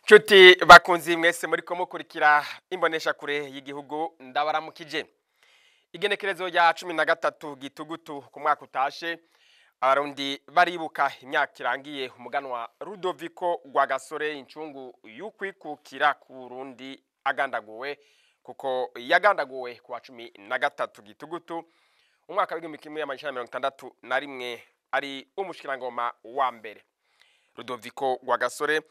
Chuti bakunzi mwese muri ko mukurikira imbonesha kure y'igihugu ndabaramukije. Igenekerezo rya 13 gitugutu ku mwaka utashe abarundi baribuka imyaka irangiye umuganwa Rudoviko Rwagasore incungu y'ukwikukira ku Burundi agandaguwe kuko yagandaguwe ku wa 13 gitugutu umwaka w'1961 ari umushikirangoma wa mbere. Rudoviko Rwagasore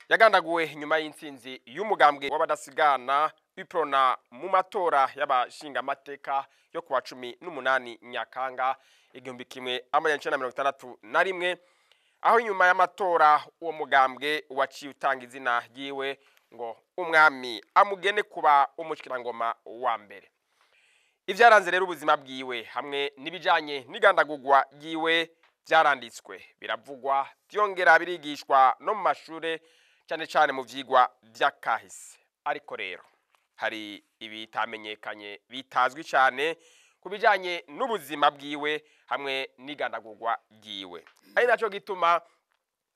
yagandaguwe nyuma y'intsinzi y'umugambwe w'abadasigana biprona mu matora y'abashinga amateka yo kuwa 18 Nyakanga 1961 aho nyuma y'amatora uwo mugambwe waciye utanga izina ryiwe ngo umwami amugene kuba umushikirangoma wa mbere. Ivyaranze rero ubuzima bwiwe hamwe nibijanye n'igandagurwa ryiwe byaranditswe biravugwa byongera birigishwa no mu mashure cyane mu vyigwa vy'akahise. Ariko rero hari ibitamenyekanye bitazwi cyane kubijanye n'ubuzima bwiwe hamwe n'igandagurwa ryiwe. Ari naco gituma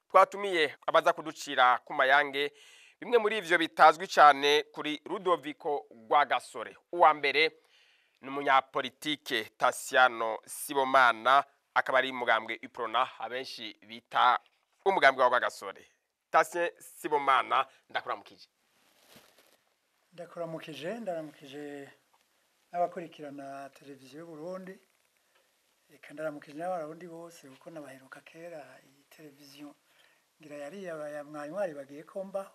twatumiye abaza kuducira ku mayange bimwe muri ivyo bitazwi cyane kuri Rudoviko Rwagasore. Uwa mbere n'umunyapolitike Tasiano Sibomana akaba ari mugambwe iprona abenshi bita umugambwe wa Rwagasore. Tasien Sibomana ndakuramukije. Ndaramukije n'abakurikirana televiziyo y'u Burundi. Eka ndaramukije n'abarundi bose uko nabaheruka kera iyi televiziyo ngira yari mwari bagiye komba.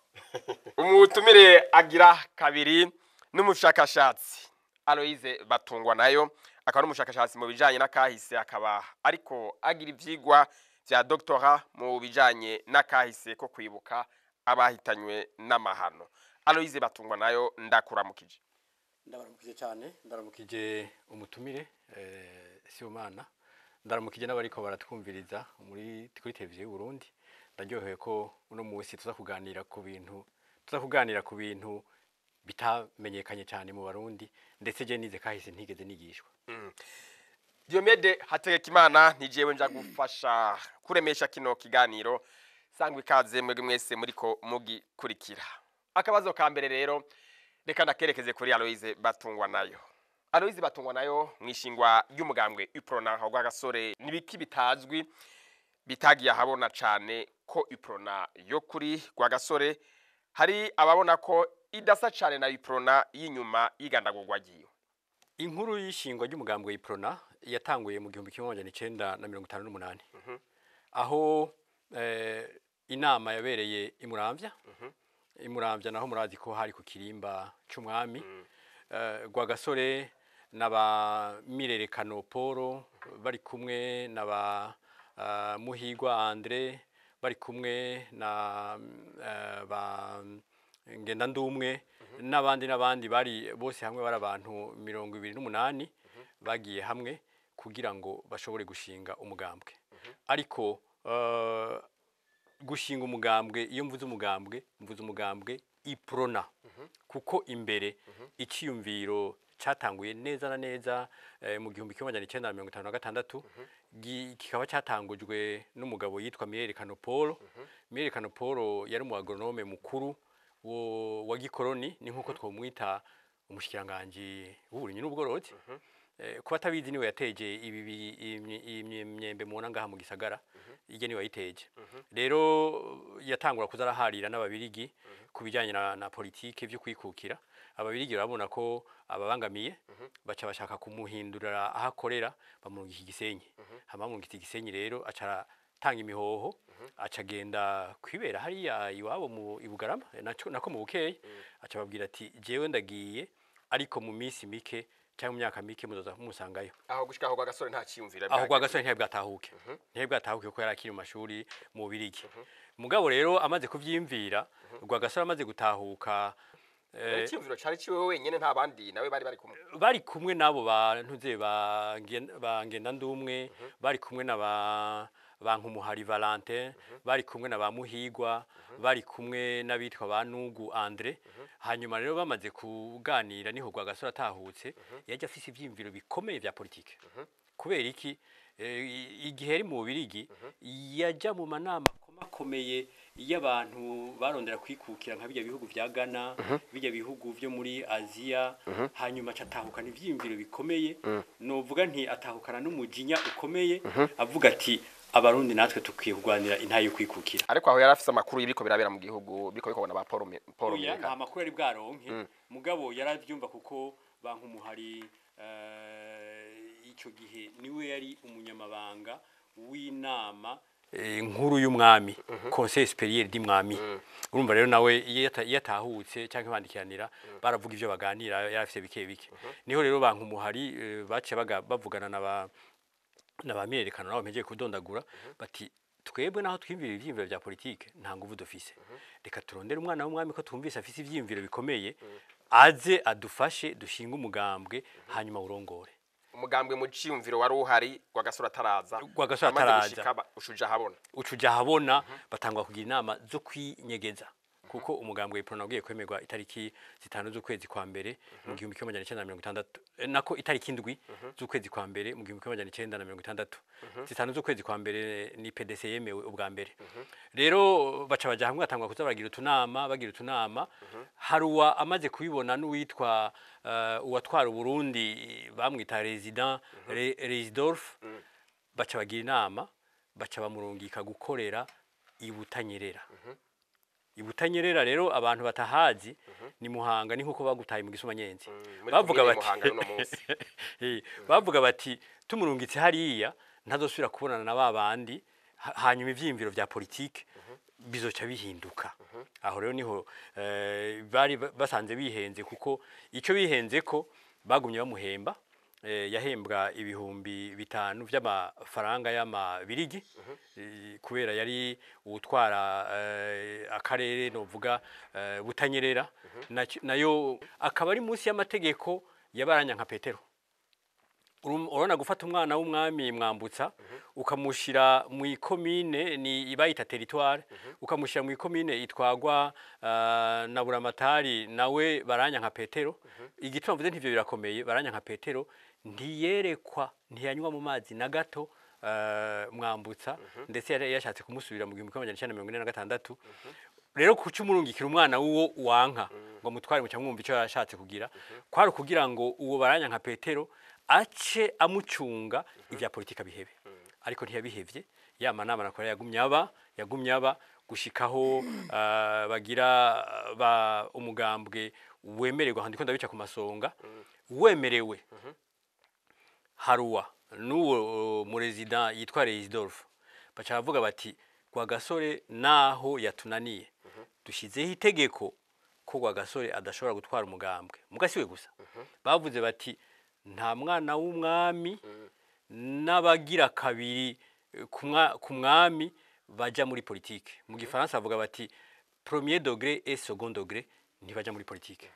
Umutumire agira kabiri n'umushakashatsi Aloise Batungwa nayo akaba n'umushakashatsi mu bijanye n'akahise akaba ariko agira ivyigwa vya doctorat mu bijanye n'akahise ko kwibuka abahitanywe n'amahano. Aloise Batungwa nayo ndakuramukije. Ndabaramukije cyane, ndaramukije umutumire Sibomana, ndaramukije n'abariko baratwumviriza kuri televiziyo y'u Burundi. Ndaryoheye ko uno munsi tuza kuganira ku bintu bitamenyekanye cyane mu Barundi ndetse je nize kahise ntigeze nigishwa. Diomede Hategekimana nijewe nja gufasha kuremesha kino kiganiro sangwe ikaze mwebwe mwese muriko mugikurikira. Akabazo ka mbere rero reka ndakerekeze kuri Aloise Batungwa nayo. Aloise Batungwa nayo mwishingwa y'umugambwe iprona Rwagasore nibiki bitazwi bitagiye habona cyane ko iprona yo kuri Rwagasore hari ababona ko idasa cyane na iprona y'inyuma y'igandagurwa ryiwe. Inkuru y'ishingwa ry'umugambwe iprona yatanguye mu 1958 aho inama yabereye imuramvya imuramvya naho murazi ko hari ku kirimba c'umwami Rwagasore n'aba Mirerekano Paul bari kumwe n'aba Muhigwa Andre bari kumwe na ba Ngendandumwe n'abandi bari bose hamwe bari abantu 28 bagiye hamwe kugira ngo bashobore gushinga umugambwe. Ariko gushinga umugambwe iyo mvuze umugambwe iprona kuko imbere iciyumviro cyatanguye neza na neza mu 1956 kikaba cyatangujwe n'umugabo yitwa Mirerekano Paul. Mirerekano Paul yari mu agronome mukuru wa gikoroni ni nkuko twomwita umushikiranganje w'uburimyi n'ubworozi. Kuba tabizi niwe yateje imyembe mubona ngaha mu gisagara ije niwe yiteje. Rero yatangura kuzaraharira n'ababirigi kubijanye na politike byo kwikukira. Ababirigi barabona ko ababangamiye baca bashaka kumuhindurira ahakorera bamurungika Gisenyi. Hamamurungika Gisenyi rero acara tanga imihoho acagenda kwibera hariya iwabo mu Ibugarama nako mu Bukeye aca babwira ati jewe ndagiye ariko mu minsi mike cyangwa mu myaka mike muzoza kumusangayo. Aho gushika aho Rwagasore nta ciyumvira aho Rwagasore ntibwatahuke ko yarakiri mu mashuri mu Birigi. Mugabo rero amaze kuvyimvira Rwagasore amaze gutahuka ciyumviro cari ciwe wenyene nta bandi nawe bari kumwe nabo bantuze Ngendandumwe bari kumwe na Bankumuhari Valentin bari kumwe na ba Muhigwa bari kumwe n'abitwa ba Nugu Andre. Hanyuma rero bamaze kuganira niho Rwagasore atahutse yaje afise ivyimviro bikomeye vya politike. Kubera iki igihe ari mu Birigi yaja mu manama makomeye iyo abantu barondera kwikukira nka bijya bihugu vya Ghana bijya bihugu vyo muri Aziya hanyuma catahukana ivyimviro bikomeye novuga nti atahukana n'umujinya ukomeye avuga ati abarundi natwe tukwiye kurwanira intayo yo kwikukira ariko aho yarafise amakuru y'ibiko birabera mu gihugu biko bikobona ba Paul nta makuru ari bwaronke mugabo yaravyumva kuko bankumuhari ico gihe niwe yari umunyamabanga w'inama nkuru y'umwami conseil supérieur d'imwami urumva rero nawe yatahutse canke bandikiranira baravuga ivyo baganira yarafise bike bike niho rero bankumuhari bace bavugana n'abamirerekano nabo mpejeje kudondagura bati twebwe naho twimvira ivyimviro vya politique nta nguvu dufise reka turondere umwana w'umwami ko twumvise afise ivyimviro bikomeye aze adufashe dushinga umugambwe hanyuma urongore umugambwe mu ciyumviro wari uhari Rwagasore ataraza ucuja habona batangwa kugira inama zo kwinyegeza kuko umugambwe Iprona ugiye kwemerwa itariki 5 z'ukwezi kwa mbere mu 1960 nako itariki 7 z'ukwezi kwa mbere mu 1960 5 z'ukwezi kwa mbere ni PDC yemewe ubwa mbere rero baca baja hamwe atangwa kuza bagira utunama haruwa amaze kubibona n'uwitwa uwatwara Burundi bamwita Resident Reisdorf baca bagira inama baca bamurungika gukorera Ibutanyerera rero abantu batahazi ni Muhanga ni nkuko bagutaye mu Gisumanyenzi bavuga bati tumurungitse hariya ntazosubira kubonana na babandi hanyuma ivyimviro vya politique bizoca bihinduka aho rero niho bari basanze bihenze kuko ico bihenze ko bagumye bamuhemba yahembwa ibihumbi 5 vy'amafaranga y'amabirigi kubera yari utwara akarere novuga Butanyerera nayo akaba ari munsi y'amategeko yabaranya nka Petero urona gufata umwana w'umwami Mwambutsa ukamushira mu ikomine ni ibayita territoire ukamushira mu ikomine itwagwa na Buramatari nawe baranya nka Petero igituma mvuze ntivyo birakomeye baranya nka Petero ntiyerekwa ntiyanywa mu mazi na gato Mwambutsa ndetse yashatse kumusubira mu 1946 rero kuca umurungikira umwana wuwo wanka ngo mutware mu cyamwumva ico yashatse kugira kwari kugira ngo uwo baranya nka Petero ace amucunga ivya politika bihebe ariko ntiyabihevye yamanama nakora yagumye aba gushikaho bagira umugambwe wemererwa handiko ndabica ku masonga wemerewe haruwa n'uwo mu resident yitwa Reisdorf baca bavuga bati Rwagasore naho yatunaniye dushizeho itegeko ko Rwagasore adashobora gutwara umugambwe mugasiwe gusa bavuze bati nta mwana w'umwami n'abagira kabiri ku mwami baja muri politique mu gifaransa bavuga bati premier degré et second degré ntibaja muri politique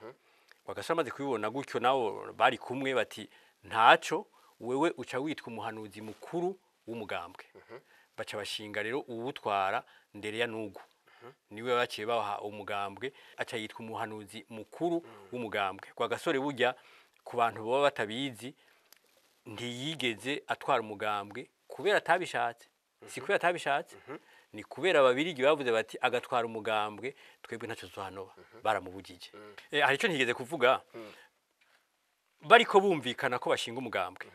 Rwagasore amaze kubibona gutyo nawo bari kumwe bati ntaco wewe uca witwa umuhanuzi mukuru w'umugambwe baca bashinga rero uwutwara Ndereya Nugu niwe baciye baha umugambwe aca yitwa umuhanuzi mukuru w'umugambwe Rwagasore burya ku bantu baba batabizi ntiyigeze atwara umugambwe kubera atabishatse si kubera atabishatse ni kubera ababirigi bavuze bati agatwara umugambwe twebwe ntacyo tuhanoba baramubugije hari ico ntigeze kuvuga bariko bumvikana ko bashinga umugambwe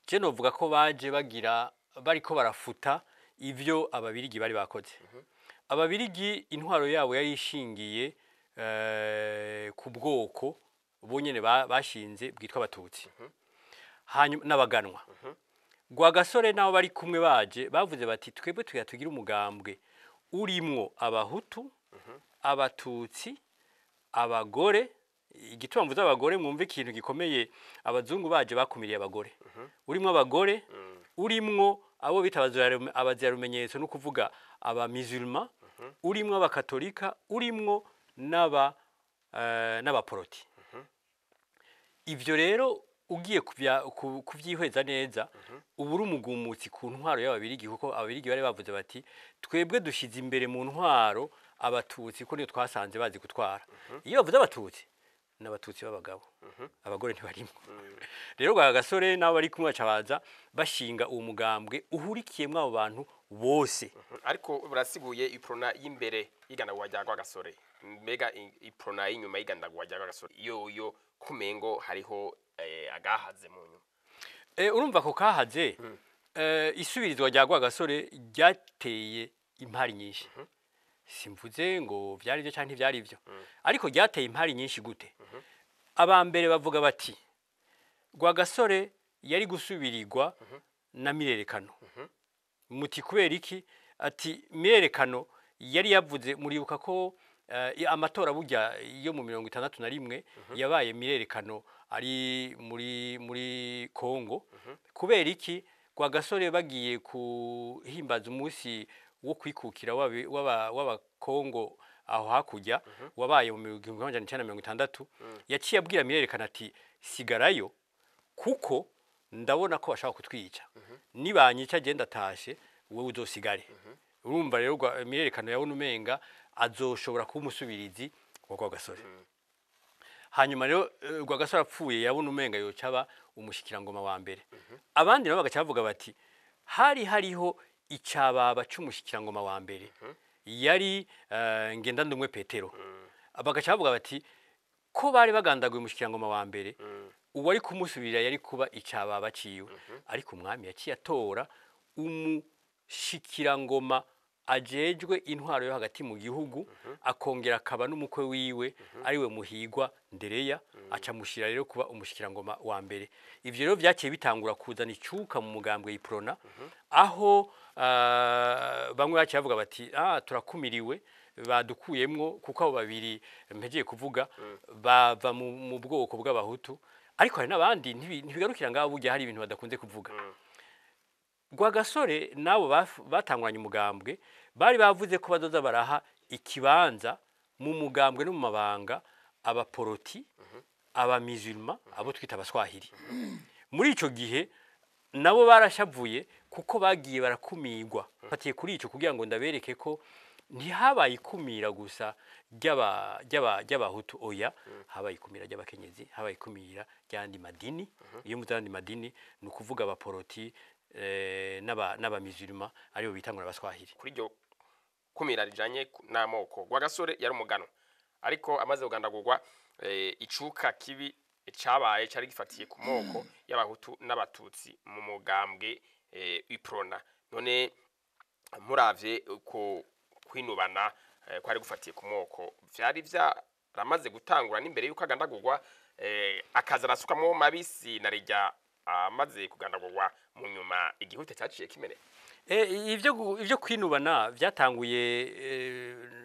je novuga ko baje bagira bariko barafuta ivyo ababirigi bari bakoze ababirigi intwaro yabo yari ishingiye ku bwoko bonyene bashinze bwitwa abatutsi hanyuma n'abaganwa Rwagasore nabo bari kumwe baje bavuze bati twebwe tugira umugambwe urimwo abahutu abatutsi abagore igituma mvuze abagore mwumve ikintu gikomeye abazungu baje bakumiriye abagore urimwo abagore urimwo abo bita abazira rumenyetso no kuvuga aba musulman urimwo abakatolika urimwo n'abaporoti ivyo rero ugiye kuvyihweza neza uburi umugumutsi ku ntwaro y'ababirigi kuko ababirigi bari bavuze bati twebwe dushize imbere mu ntwaro abatutsi ko niyo twasanze bazi gutwara iyo bavuze abatutsi n'abatutsi b'abagabo abagore ntibarimo rero Rwagasore nabo bari kumwe bacabaza bashinga uwo mugambwe uhurikiyemwo abo bantu bose ariko burasiguye iprona y'imbere y'igandagurwa rya Rwagasore mbega iprona y'inyuma y'igandagurwa rya Rwagasore yo kumengo hariho agahaze mu nyuma urumva ko kahaze isubirizwa rya Rwagasore ryateye impari nyinshi simvuze ngo vyari byo cyane ntivyari byo ariko ryateye impari nyinshi gute abambere bavuga bati Rwagasore yari gusubirirwa na Mirerekano muti kubera iki ati Mirerekano yari yavuze muribuka ko amatora burya yo mu 61 yabaye Mirerekano ari muri Kongo kubera iki Rwagasore bagiye kuhimbaza umunsi wo kwikukira w'aba Kongo aho hakurya wabaye mu 1960 yaciye abwira Mirerekano ati sigarayo kuko ndabona ko bashaka kutwica nibanyica agenda atashe wowe uzosigare urumva rero Mirerekano yabona umenga azoshobora kuba umusubirizi wa Rwagasore hanyuma rero Rwagasore apfuye yabona umenga yocaba umushikirangoma wa mbere abandi nabo bagaca bavuga bati hariho icababa c'umushikirangoma wa mbere yari Ngendandumwe Petero bagaca bavuga bati ko bari bagandaguye umushikirangoma wa mbere uwari kumusubirira yari kuba icababa ciwe ariko umwami yaciye atora umushikirangoma ajejwe intwaro yo hagati mu gihugu akongera akaba n'umukwe wiwe ariwe Muhigwa Ndereya acamushira rero kuba umushikirangoma wa mbere ivyo rero vyaciye bitangura kuzana icuka mu mugambwe y'iprona aho bamwe baciye bavuga bati turakumiriwe badukuyemwo kuko abo babiri mpegeye kuvuga bava mu bwoko bw'abahutu ariko hari n'abandi ntibigarukira ngaho burya hari ibintu badakunze kuvuga Rwagasore nabo batanguranye umugambwe bari bavuze ko bazoza baraha ikibanza mu mugambwe no mu mabanga abaporoti abamizulma abo twita abaswahili muri ico gihe nabo barashavuye kuko bagiye barakumirwa fatiye kuri ico kugira ngo ndabereke ko ntihabaye ikumira gusa ry'abahutu oya habaye ikumira ry'abakenyezi habaye ikumira ry'andi madini iyo muzandi madini ni ukuvuga abaporoti n'abamizulma aribo bitangura abaswahili kuri ryo kumira rijanye n'amoko Rwagasore yari umugano ariko amaze kugandagurwa icuka kibi cabaye cari gifatiye ku moko y'abahutu n'abatutsi mu mugambwe iprona none muravye ko kwinubana kwari gufatiye ku moko vyari vyaramaze gutangura n'imbere yuko agandagurwa akaza arasukamwo mabisi na rijya amaze kugandagurwa mu nyuma igihute cyaciye kimere ivyo kwinubana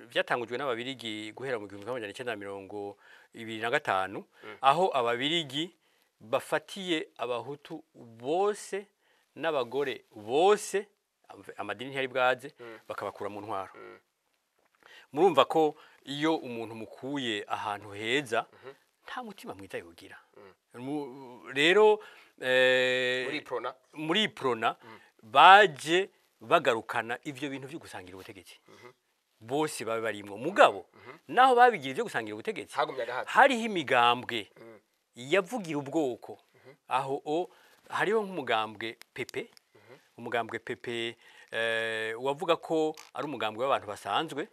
vyatangujwe n'ababirigi guhera mu 1925 aho ababirigi bafatiye abahutu bose n'abagore bose amadini ntiyari bwaze bakabakura mu ntwaro murumva ko iyo umuntu mukuye ahantu heza nta mutima mwiza yogira rero muri prona baje bagarukana ivyo bintu byo gusangira ubutegetsi bose babe barimwo mugabo naho babigira ivyo gusangira ubutegetsi hariho imigambwe yavugira ubwoko aho hariho nk'umugambwe Pepe umugambwe Pepe wavuga ko ari umugambwe w'abantu basanzwe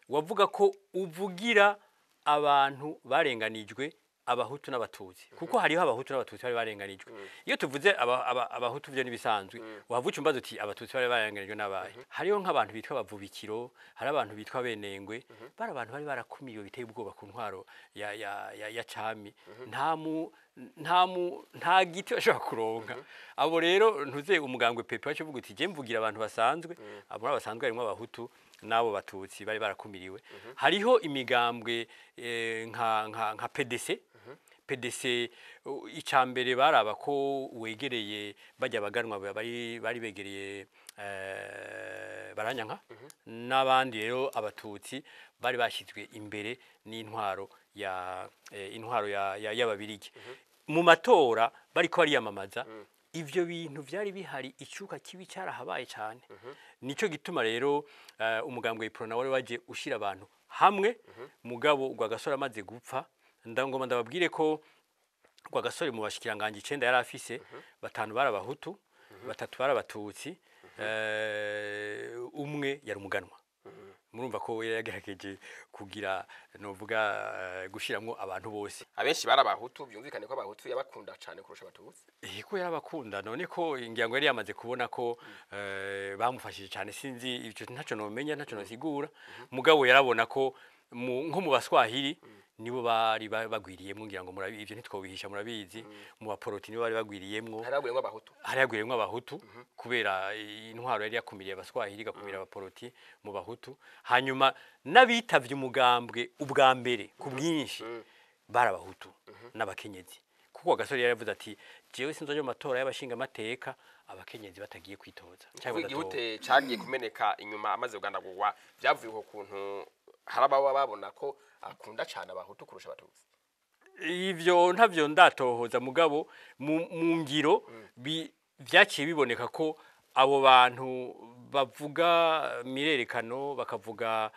wavuga ko uvugira abantu barenganijwe abahutu n'abatutsi kuko hariho abahutu n'abatutsi bari barenganijwe iyo tuvuze abahutu byo nibisanzwe wavuca umbazo uti abatutsi bari barenganijwe nabaye hariho nk'abantu bitwa bavubikiro hari abantu bitwa benengwe bari abantu bari barakumiriwe biteye ubwoba ku ntwaro ya cami nta giti bashobora kuronka abo rero ntuze umugambwe Pepe wacu uvuga uti je mvugira abantu basanzwe abo basanzwe harimo abahutu nabo batutsi bari barakumiriwe hariho imigambwe nka PDC icambere baraba ko wegereye bajya baganwa bari begereye baranyanka n'abandi rero abatutsi bari bashizwe imbere n'intwaro y'ababirigi mu matora bariko bariyamamaza ivyo bintu vyari bihari icuka kibi cyarahabaye cyane nico gituma rero umugambwe w'iprona wari waje ushira abantu hamwe mugabo Rwagasore amaze gupfa ndangoma ndababwire ko kwa gasore mu bashikiranganje 9 yari afise batanu barabahutu batatu barabatutsi umwe yari umuganwa murumva ko yagerageje kugira novuga gushiramwo abantu bose abenshi barabahutu byumvikane ko abahutu yabakunda cyane kurusha abatutsi ko yarabakunda none ko ingirango yari yamaze kubona ko bamufashije cyane sinzi icyo ntaco nomenya ntaco nosigura mugabo yarabona ko nko mu baswahili nibo bari bagwiriyemo ngira ngo murabi ivyo ntitwobihisha murabizi mu baporoti nibo bari bagwiriyemo haragwiriyemo abahutu kubera intwaro yari yakumiriye abaswahili gakumira abaporoti mu bahutu hanyuma nabitavye umugambwe ubwa mbere ku bwinshi barabahutu n'abakenyezi kuko gasore yaravuze ati jewe sinzoje mu matora y'abashinga amateka abakenyezi batagiye kwitoza cyangwa igihute cagiye kumeneka inyuma amaze kugandagurwa byavuye ko kuntu harababa babona ko akunda cyane abahutu kurusha abatutsi ivyo ntavyo ndatohoza mugabo mu ngiro vyaciye biboneka ko abo bantu bavuga mirerekano bakavuga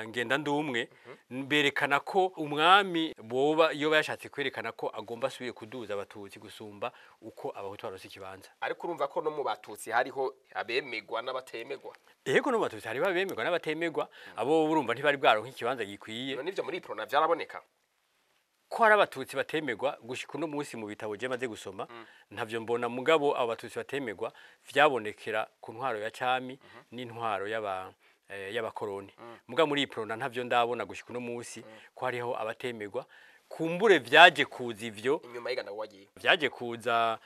ngenda ndumwe berekana ko umwami boba iyo yashatse kwerekana ko agomba asubire kuduza abatutsi gusumba uko abahutu barose kibanza ariko urumva ko no mu batutsi hariho abemegwa n'abatemegwa Ego no batutsi hari babemegwa n'abatemegwa abo urumva ntibari bwaronka ikibanza gikwiye none ivyo muri prona byaraboneka ko hari abatutsi batemegwa gushika uno munsi mu bitabo je maze gusoma ntavyo mbona mugabo abo batutsi batemegwa vyabonekera ku ntwaro ya cami n'intwaro y'abakoroni mugabo muri prona ntavyo ndabona gushika uno munsi ko hariho abatemegwa kumbure vyaje kuza ivyo inyuma y'igana wagiye vyaje kuza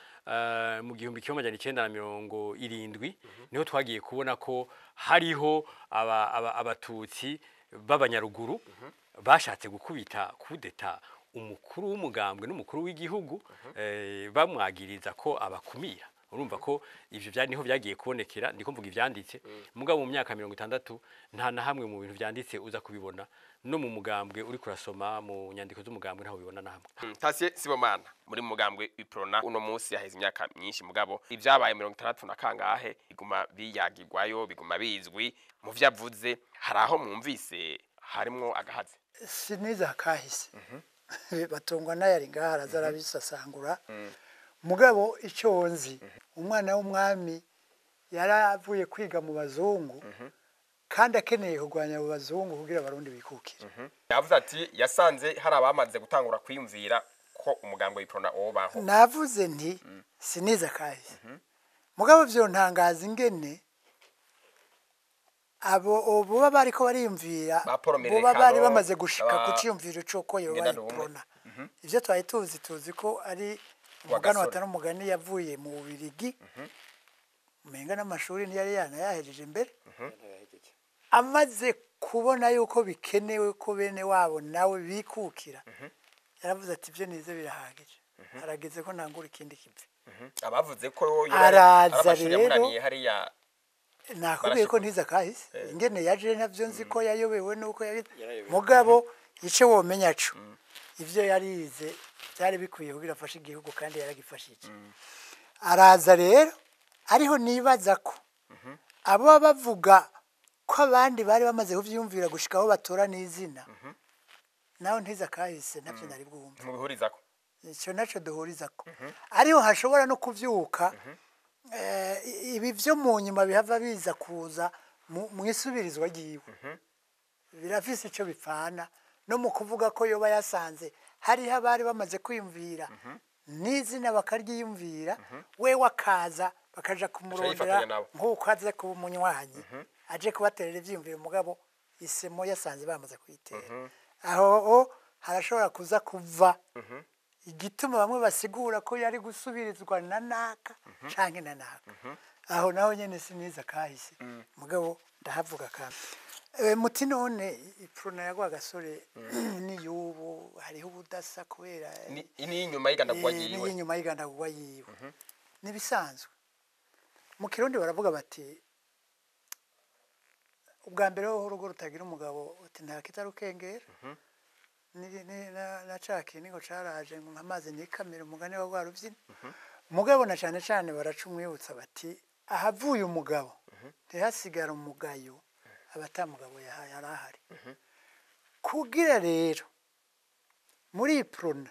mu 1970 niho twagiye kubona ko hariho abatutsi b'abanyaruguru bashatse gukubita kudeta umukuru w'umugambwe n'umukuru w'igihugu bamwagiriza ko abakumira urumva ko ivyo vyari niho vyagiye kubonekera ndiko mvuga ivyanditse mugabo mu myaka 60 nta na hamwe mu bintu vyanditse uza kubibona no mu mugambwe uri kurasoma mu nyandiko z'umugambwe ntaho bibona na hamwe Tasie Sibomana muri mugambwe iprona uno munsi yaheze imyaka myinshi mugabo ivyabaye 60 na kangahe biguma biyagirwayo biguma bizwi mu vyavuze haraho mwumvise harimwo agahaze siniza kahise batungwa nayari ngaha arazara bisasangura mugabo icyo nzi umwana w'umwami yaravuye kwiga mu bazungu kandi akeneye kugwanya abo bazungu kugira abarundi bikukire yavuze ati yasanze hari abamaze gutangura kwiyumvira ko umugambo w'iprona obaho navuze nti siniza kahise mugabo byo ntangaza ingene abo boba bariko bariyumvira boba bari bamaze gushika ku ciyumviro coko yo bayiprona ivyo twaye tuzi ko ari umugani watari umugani yavuye mu Bubirigi umenga n'amashuri ntiyari yahejeje imbere amaze kubona yuko bikenewe ko bene wabo nawe bikukira yaravuze ati ivyo nize birahagije arageze ko nangura ikindi kive abavuze ko araza rero nakubwiye ko ntiza kahise ingene yaje navyo nzi ko yayobewe nuko mugabo ice womenya co ivyo yarize byari bikwiye kugira afashe igihugu kandi yaragifashije araza rero ariho nibaza ko abo bavuga ko abandi bari bamaze kuvyumvira gushikaho batora n'izina naho ntiza kahise navyo nari bwumva mubihurizako ico naco duhurizako ariho hashobora no kuvyuka ibi byo mu nyuma bihava biza kuza mu isubirizwa giwe birafise ico bipfana no mu kuvuga ko yoba yasanze hari abari bamaze kwiyumvira n'izina bakaryiyumvira we wakaza bakaja kumurondera nk'uko aze ku munywanyi aje kubaterera ivyiyumviro mugabo isemo yasanze bamaze kwitera aho harashobora kuza kuva igituma bamwe basigura ko yari gusubirizwa na naka canke na naka aho naho nyene siniza kahise mugabo ndahavuga kandi muti none iprona yagwa gasore ni yubu hariho ubudasa kubera ni inyuma y'igandagwa yiwe ni inyuma y'igandagwa yiwe nibisanzwe mu Kirundi baravuga bati ubwa mbere ho urugo rutagira umugabo uti nta kitarukengera na caki niko caraje nk'amazi nikamira umugani wa rwaruvyina mugabo na cyane cyane baracumwibutsa bati ahavuye umugabo ntihasigara umugayo abatamugabo yarahari kugira rero muri iprona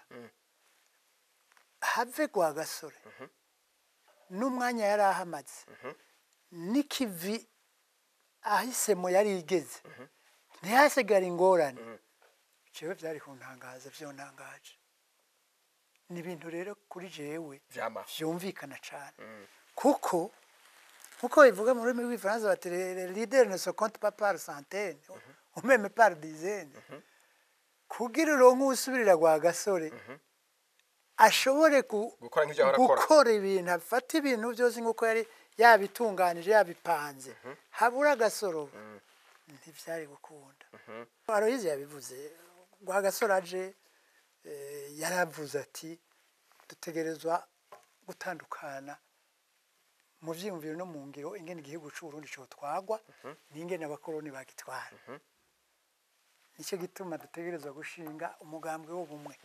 have Rwagasore n'umwanya yari ahamaze n'ikivi ahisemo yari igeze ntihasigara ingorane jewe byari kuntangaza vyontangaje ni ibintu rero kuri jewe vyumvikana cyane kuko bivuga mu rurimi rw'ifaransa bati les leaders ne se comptent pas par centaines ou même par dizaines kugira uronke usubirira Rwagasore ashobore gukora ibintu afata ibintu byose nk'uko yari yabitunganije yabipanze habura Gasoro ntivyari gukunda Aloyize yabivuze Rwagasore aje yaravuze ati dutegerezwa gutandukana mu vyiyumviro no mu ngiro ingene igihugu c'u Burundi cyo twagwa n'ingene abakoroni bagitwara nicyo gituma dutegerezwa gushinga umugambwe w'ubumwe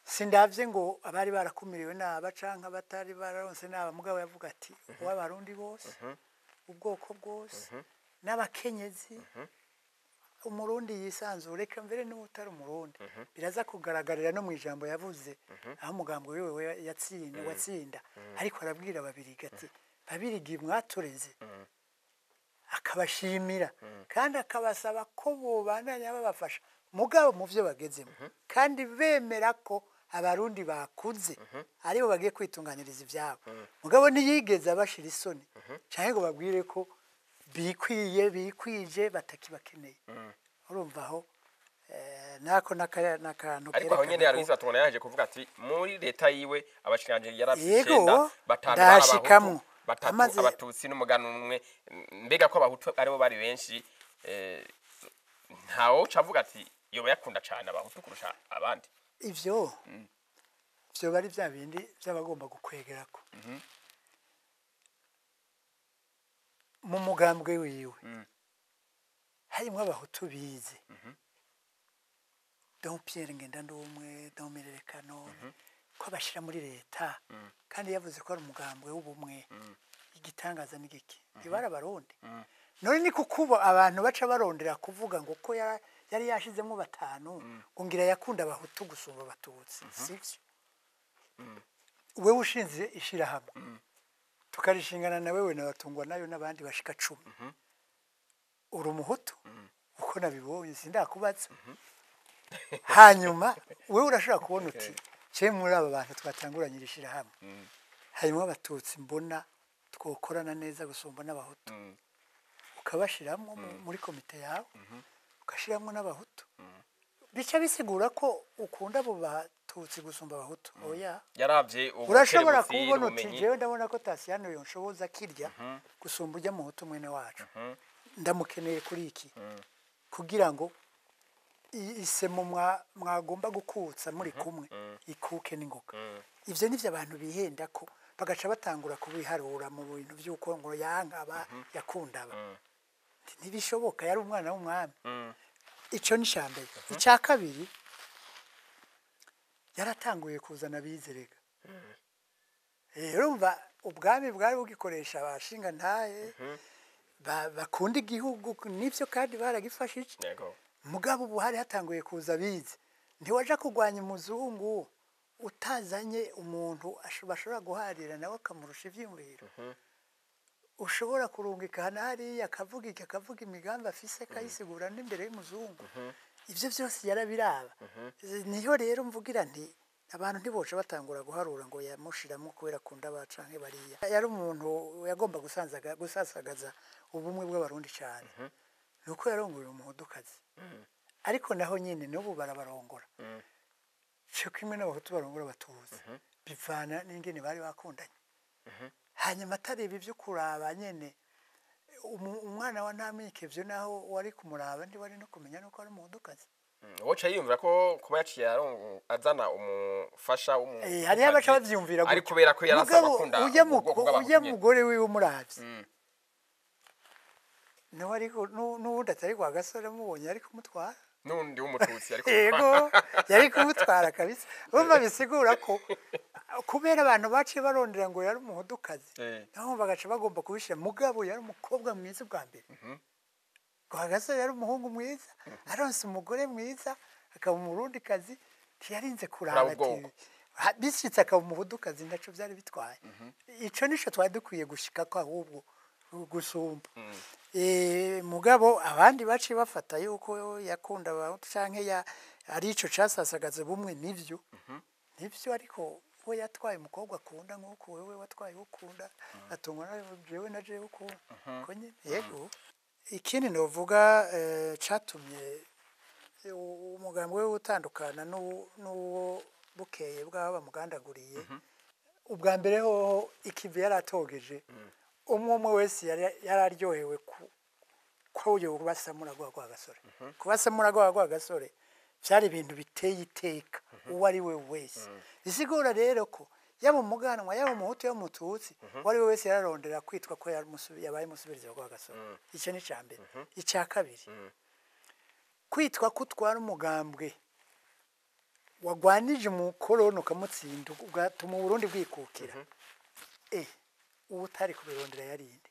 sindavye ngo abari barakumiriwe n'aba canke abatari bararonse n'aba mugabo yavuga ati w'abarundi bose ubwoko bwose n'abakenyezi umurundi yisanzure reka mbere n'utari umurundi biraza kugaragarira no mu ijambo yavuze aho umugambwe wiwe watsinda ariko arabwira babirigi ati babirigi mwatureze akabashimira kandi akabasaba ko bobandanya babafasha mugabo mu byo bagezemo kandi bemera ko abarundi bakuze aribo bagiye kwitunganyiriza ivyabo mugabo ntiyigeze abashira isoni cyane ngo babwire ko bikwije batakibakeneye urumva aho nako nakantu ariko aho nyene Aloyize batubona yaje kuvuga ati muri leta yiwe abashikanje yarabishenda batanu abatutsi n'umugano umwe mbega ko abahutu aribo bari benshi ntawo cavuga ati yoba yakunda cyane abahutu kurusha abandi ivyo bari bya bindi by'abagomba gukwegerako mu mugambwe wiwe harimo abahutu bize Don Pierre Ngendandumwe Don Mirerekano ko bashira muri leta kandi yavuze ko ari umugambwe w'ubumwe igitangaza n'igiki ibara barundi none ni kukuba abantu baca barondera kuvuga ngo ko yari yashizemo batanu ngo ngira yakunda abahutu gusumba abatutsi sivyo wewe ushinze ishirahamwe tukarishingana na wewe nabatungwa nayo n'abandi bashika 10 uri umuhutu uko nabibonye sindakubatsa hanyuma wewe urashaka kubona uti cye muri aba bantu twatanguranye ishirahamwe harimo abatutsi mbona twokorana neza gusumba n'abahutu ukabashiramo muri komite yawe ukashiramo n'abahutu bica bisigura ko ukunda abo batutsi gusumba abahutu oya yaravye urashobora kubona uti jewe ndabona ko Tasiyano yonshoboza kirya gusumba ujya mu hutu mwene wacu ndamukeneye kuri iki kugira ngo isemo mwagomba gukutsa muri kumwe ikuke n'ingoga ivyo nivyo abantu bihenda ko bagaca batangura kubiharura mu bintu by'uko ngo yankaba yakundaba ntibishoboka yari umwana w'umwami ico ni shambere icya kabiri yaratanguye kuzana bizerega urumva ubwami bwari bugikoresha abashinga ntaye bakunda igihugu nivyo kandi baragifashije mugabo ubu hari hatanguye kuza bize ntiwaja kugwanya umuzungu utazanye umuntu bashobora guharira nawe akamurusha ivyumviro ushobora kurungika hariya akavuga imigambi afise kayisigura n'imbere y'umuzungu ivyo byose yarabiraba niho rero mvugira nti abantu ntiboca batangura guharura ngo yamushiramo kubera akunda bacanke bariya yari umuntu yagomba gusasagaza ubumwe bw'abarundi cyane nuko yarongorera umuhudukazi ariko naho nyine n'ubu barabarongora cyo kimwe n'abahutu barongora batuzi bivana n'ingene bari bakundanye hanyuma atareba ibyo kuraba nyene umwana wa ntamikevyo naho wari kumuraba ndi wari no kumenya nuko ari umuhudukazi woca yiyumvira ko kuba yaciye azana umufasha hari abaca bavyumvira ari kubera ko yarasaba bakunda ujya mugore wiwe umuravye no ariko n'ubundi atari kwa Gasore mubonye ari kumutwara nundi w'umututsi ariko yego yari kumutwara kabisa bumva bisigura ko kubera abantu baciye barondera ngo yari umuhudukazi naho bagaca bagomba kubishira mugabo yari umukobwa mwiza bwa mbere kwa Gasore yari umuhungu mwiza aronse umugore mwiza akaba umurundikazi ntiyarinze kuraba ubwoko. ati bishyitse akaba umuhudukazi ntaco byari bitwaye ico nico twari dukwiye gushika ko ahubwo gusumba mugabo abandi baciye bafata yuko yakunda abahutu canke ari ico casasagaze bumwe nivyo ariko we yatwaye umukobwa akunda nk'uko wewe watwaye ukunda atungwa jewe na jewe ukunda ko nyine yego ikindi novuga catumye umugambi we utandukana n'uwo bukeye bw'aba bamugandaguriye ubwa mbere ho ikivi yaratogeje umwe wese yararyohewe ko uyo basamura gwa gasore kubasamura gwa gasore byari ibintu biteye iteka uwo ari we wese bisigura rero ko yaba umuganwa yaba umuhutu yaba umututsi uwo ari we wese yararondera kwitwa ko yabaye umusubirizi gwa gasore icyo ni cya mbere icya kabiri kwitwa ko utwara umugambwe wagwanije umukoroni ukamutsinda ugatuma uburundi bwikukira ubu utari kubirondera yarindi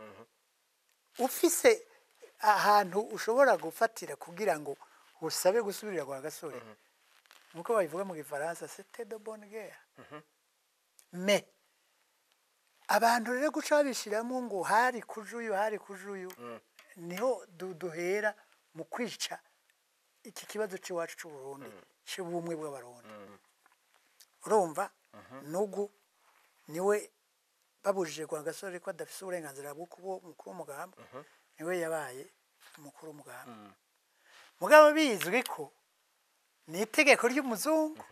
ufise ahantu ushobora gufatira kugira ngo usabe gusubirira kwa gasore nkuko babivuga mu gifaransa c'était de bonne guerre mais abantu rero guca babishiramo ngo hari kujuyu niho duhera mu kwica iki kibazo cy'iwacu cy'uburundi cy'ubumwe bw'abarundi urumva nugu niwe babujije kwa gasore ko adafise uburenganzira bwo kuba umukuru w'umugambi niwe yabaye umukuru w'umugambi mugabo bizwi ko ni itegeko ry'umuzungu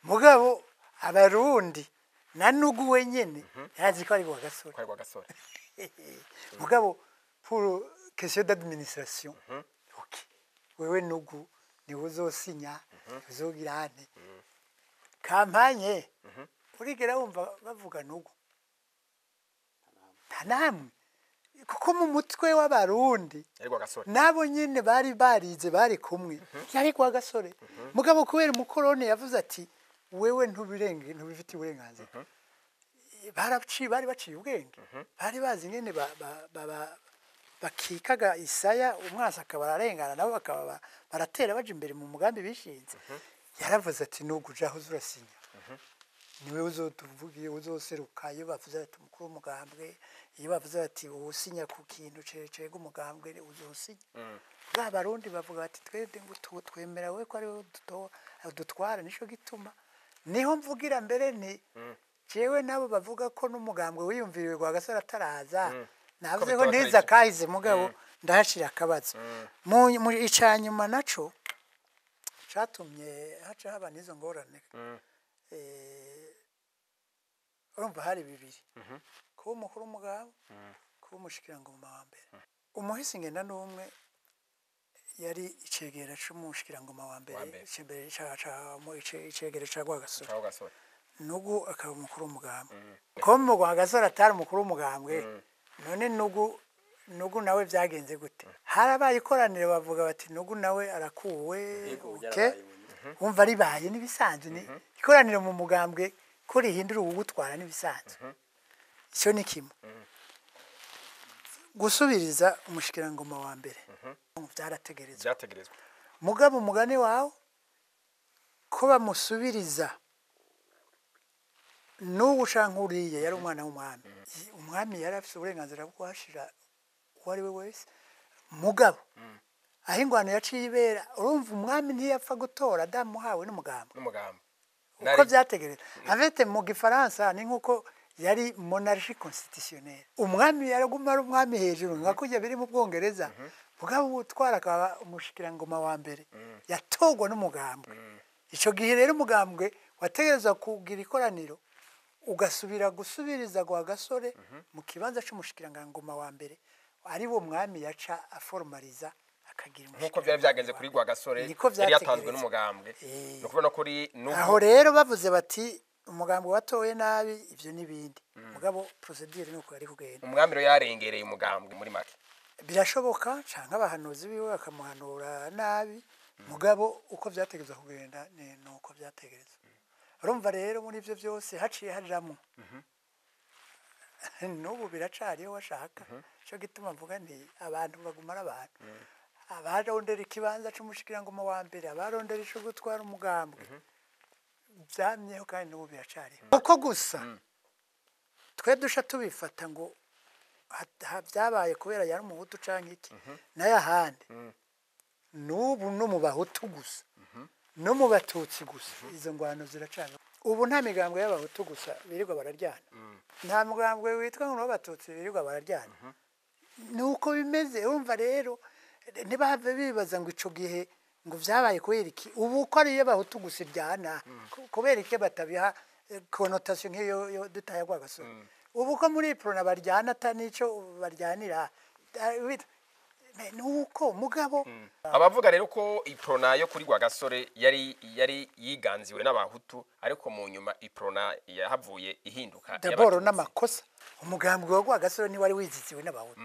mugabo abarundi na nugu wenyene yazi ko ari kwa gasore mugabo pour question d'administration okay wewe nugu ni uzosinya uzogirane kampanye urigera wumva bavuga nugu tanamwe kuko mu mutwe w'abarundi nabo nyine bari barize bari kumwe yari kwa gasore mugabo kubera umukoroni yavuze ati wewe ntubifite uburenganzira bari baciye ubwenge bari bazi nyine bakikaga isaya umwasi akaba ararengana nabo bakaba baratera baje imbere mu mugambi bishinze yaravuze ati nugujaho urasinya niwe uzotuvugiye uzoseruka iyo bavuze ati umukuru w'umugambwe iyo bavuze ati usinya ku kintu cece umugambwe uzosinya barundi bavuga ati twebwe ngo twemera we ko ari we dutwara nico gituma niho mvugira mbere ni jewe nabo bavuga ko n'umugambwe wiyumviriwe kwa gasore ataraza navuze ko ndiza kahize mugabo ndahashira akabazo mu icanyuma naco catumye haca haba nizo ngorane urumva hari bibiri kuba umukuru w'umugabo kuba umushikirangoma wa mbere umuhisi ngenda n'umwe yari icegera c'umushikirangoma wa mbere icegera ca Rwagasore nugu akaba umukuru w'umugambwe ko mu Rwagasore atari umukuru w'umugambwe none nugu nawe byagenze gute harabaye ikoranire bavuga bati nugu nawe arakuwe wumva ribaye nibisanzwe ni ikoranire mu mugambwe ko rihindura ubugutwara nibisanzwe icyo ni kimwe gusubiriza umushikirangoma wa mbere byarategerezwa mugabo umugani wawe ko bamusubiriza n'ubu shankuriye yari umwana w'umwami umwami yari afite uburenganzira bwo kuhashira uwo ari we wese mugabo aho ingwano yaciye ibera urumva umwami ntiyapfa gutora adamuhawe n'umugambi uko byategereza avete mu gifaransa ni nk'uko yari monarchie constitutionnelle umwami yaraguma ari umwami hejuru nka kujya biri mu Bwongereza mugabo utwara akaba umushikirangoma wa mbere yatogwa n'umugambwe ico gihe rero umugambwe wategereza kugira ikoraniro ugasubira gusubiriza gwa gasore mu kibanza c'umushikirangoma wa mbere ari wo mwami yaca aformaliza akagira nkuko byari byagenze kuri gwa gasore yari yatanzwe n'umugambwe no kubona kuri aho rero bavuze bati umugambwe watoye nabi ivyo nibindi mugabo procedure nuko yari kugenda umwami ro yarengereye umugambwe muri make birashoboka canke abahanuzi biwe bakamuhanura nabi mugabo uko byategerezwa kugenda nuko byategerezwa urumva rero muri ivyo byose haciye hajamo n'ubu biracariyo washaka cyo gituma mvuga nti abantu bagumara abantu abarondera ikibanza c'umushikirangoma wa mbere abarondera ico gutwara umugambwe vyamyeho kandi n'ubu biracariho uko gusa twe dusha tubifata ngo vyabaye kubera yari umuhutu canke iki nayo ahandi n'ubu no mu bahutu gusa no mu batutsi gusa izo ngwano ziracana ubu nta migambwe y'abahutu gusa birirwa bararyana nta mugambwe witwa ngo w'abatutsi birirwa bararyana nuko bimeze urumva rero ntibave bibaza ngo ico gihe ngo vyabaye kubera iki ubu ko ari y'abahutu gusa iryana kubera iki batabiha connotation nk'iyo dutaye kwa gasore ubu ko muri prona baryana atanico baryanira nuko mugabo abavuga rero ko iprona yo kuri Rwagasore yari yiganziwe n'abahutu ariko mu nyuma iprona yahavuye ihinduka daboro n'amakosa umugambwe wa Rwagasore ni wari wiziziwe n'abahutu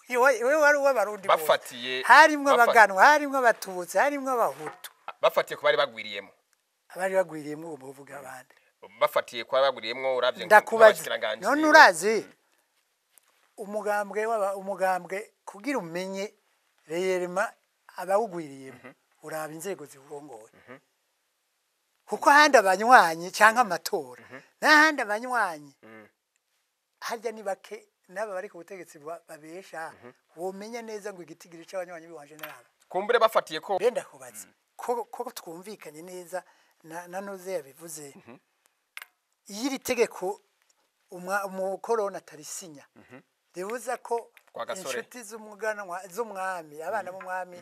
iwe wari w'abarundi bafatiye harimwe abaganwa harimwe abatutsi harimwe abahutu bafatiye ko bari bagwiriyemo abari bagwiriyemo ubu buvuga abandi bafatiye ko bagwiriyemo uravye ndakubazira none urazi umugambwe kugira umenye reyerema abawugwiriyemo uraba inzego ziwurongoye kuko ahandi abanywanyi cyangwa amatora n'ahandi abanywanyi harya ni bake n'aba bari ku butegetsi babesha womenya neza ngo igitigiri c'abanywanyi biwanje n'aba kumbure bafatiye ko benda kubaza ko twumvikanye neza na noze yabivuze iyiri tegeko umukorona tarisinya ribuza ko inshuti z'umwami abana b'umwami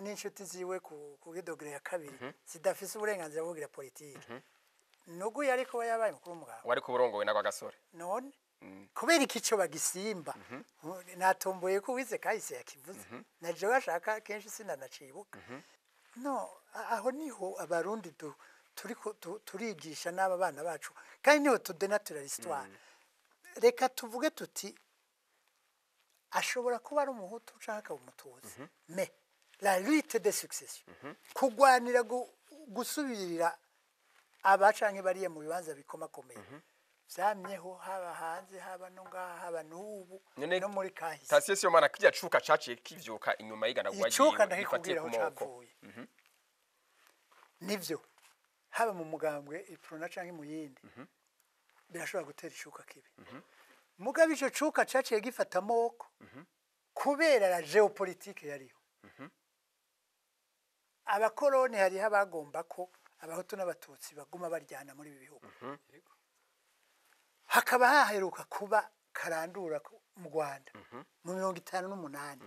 n'inshuti ziwe ku dogere ya kabiri zidafise uburenganzira bwo kugira politiki nugu yari ko yabaye mukuru w'umugabo wari ku burongowe na Rwagasore none kubera ikico bagisimba natomboye ko wize kahise yakivuze naje bashaka kenshi sinanacibuka no aho niho abarundi turigisha n'aba bana bacu kandi niho tudenatura l'histoire reka tuvuge tuti ashobora kuba ari umuhutu ushaka umututsi me la lutte de succession kugwanira gusubirira abacanke bariye mu bibanza bikomakomeye vyamyeho haba hanze haba no ngaha haba n'ubu no muri kahise Tasiye siyo mana kijya cuka caciye kivyuka inyuma y'igana gwagiye icuka ndakikubwira aho cavuye nivyo haba mu mugambwe iprona canke mu yindi birashobora gutera icuka kibi mugabe ico cuka caciye gifata amoko kubera la geopolitique yariho abakoroni hariho abagomba ko abahutu n'abatutsi baguma baryana muri ibi bihugu hakaba haheruka kuba karandura mu Rwanda mu 58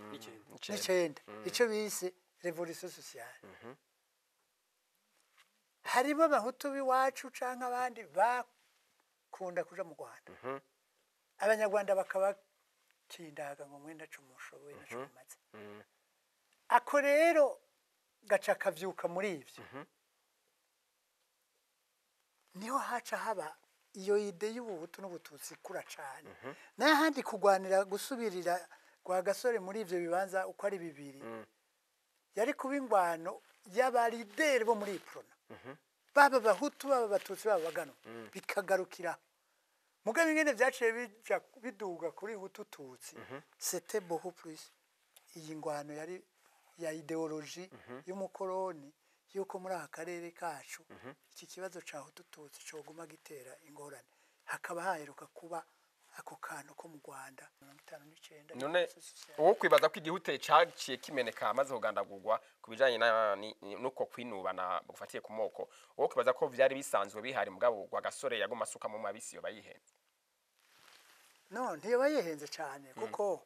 n'icenda ico bise revolution sociale harimo abahutu biwacu canke abandi bakunda kuja mu Rwanda abanyarwanda bakaba kindaga ngo mwenda cumushoboye na cumaze ako rero gaca kavyuka muri ivyo niho haca haba iyo ide y'ubuhutu n'ubututsi kura cane n'ahandi kugwanira gusubirira Rwagasore muri ivyo bibanza uko ari bibiri yari kuba ingwano y'abarideri bo muri iprona baba bahutu baba batutsi baba bagano bikagarukira mugabe ingene vyaciye biduga kuri hutututsi c'était beaucoup plus iyi ngwano yari ya ideologie y'umukoroni yuko muri aka karere kacu iki kibazo ca hutututsi coguma gitera ingorane hakaba haheruka kuba ako kantu ko mu Rwanda 59 none uwo kwibaza ko igihute caciye kimeneka amaze kugandagurwa kubijanye nuko kwinubana gufatiye ku moko uwo kwibaza ko vyari bisanzwe bihari mugabo Rwagasore yaguma asuka mu mabisi yo bayihenze no ntiyo bayihenze cyane kuko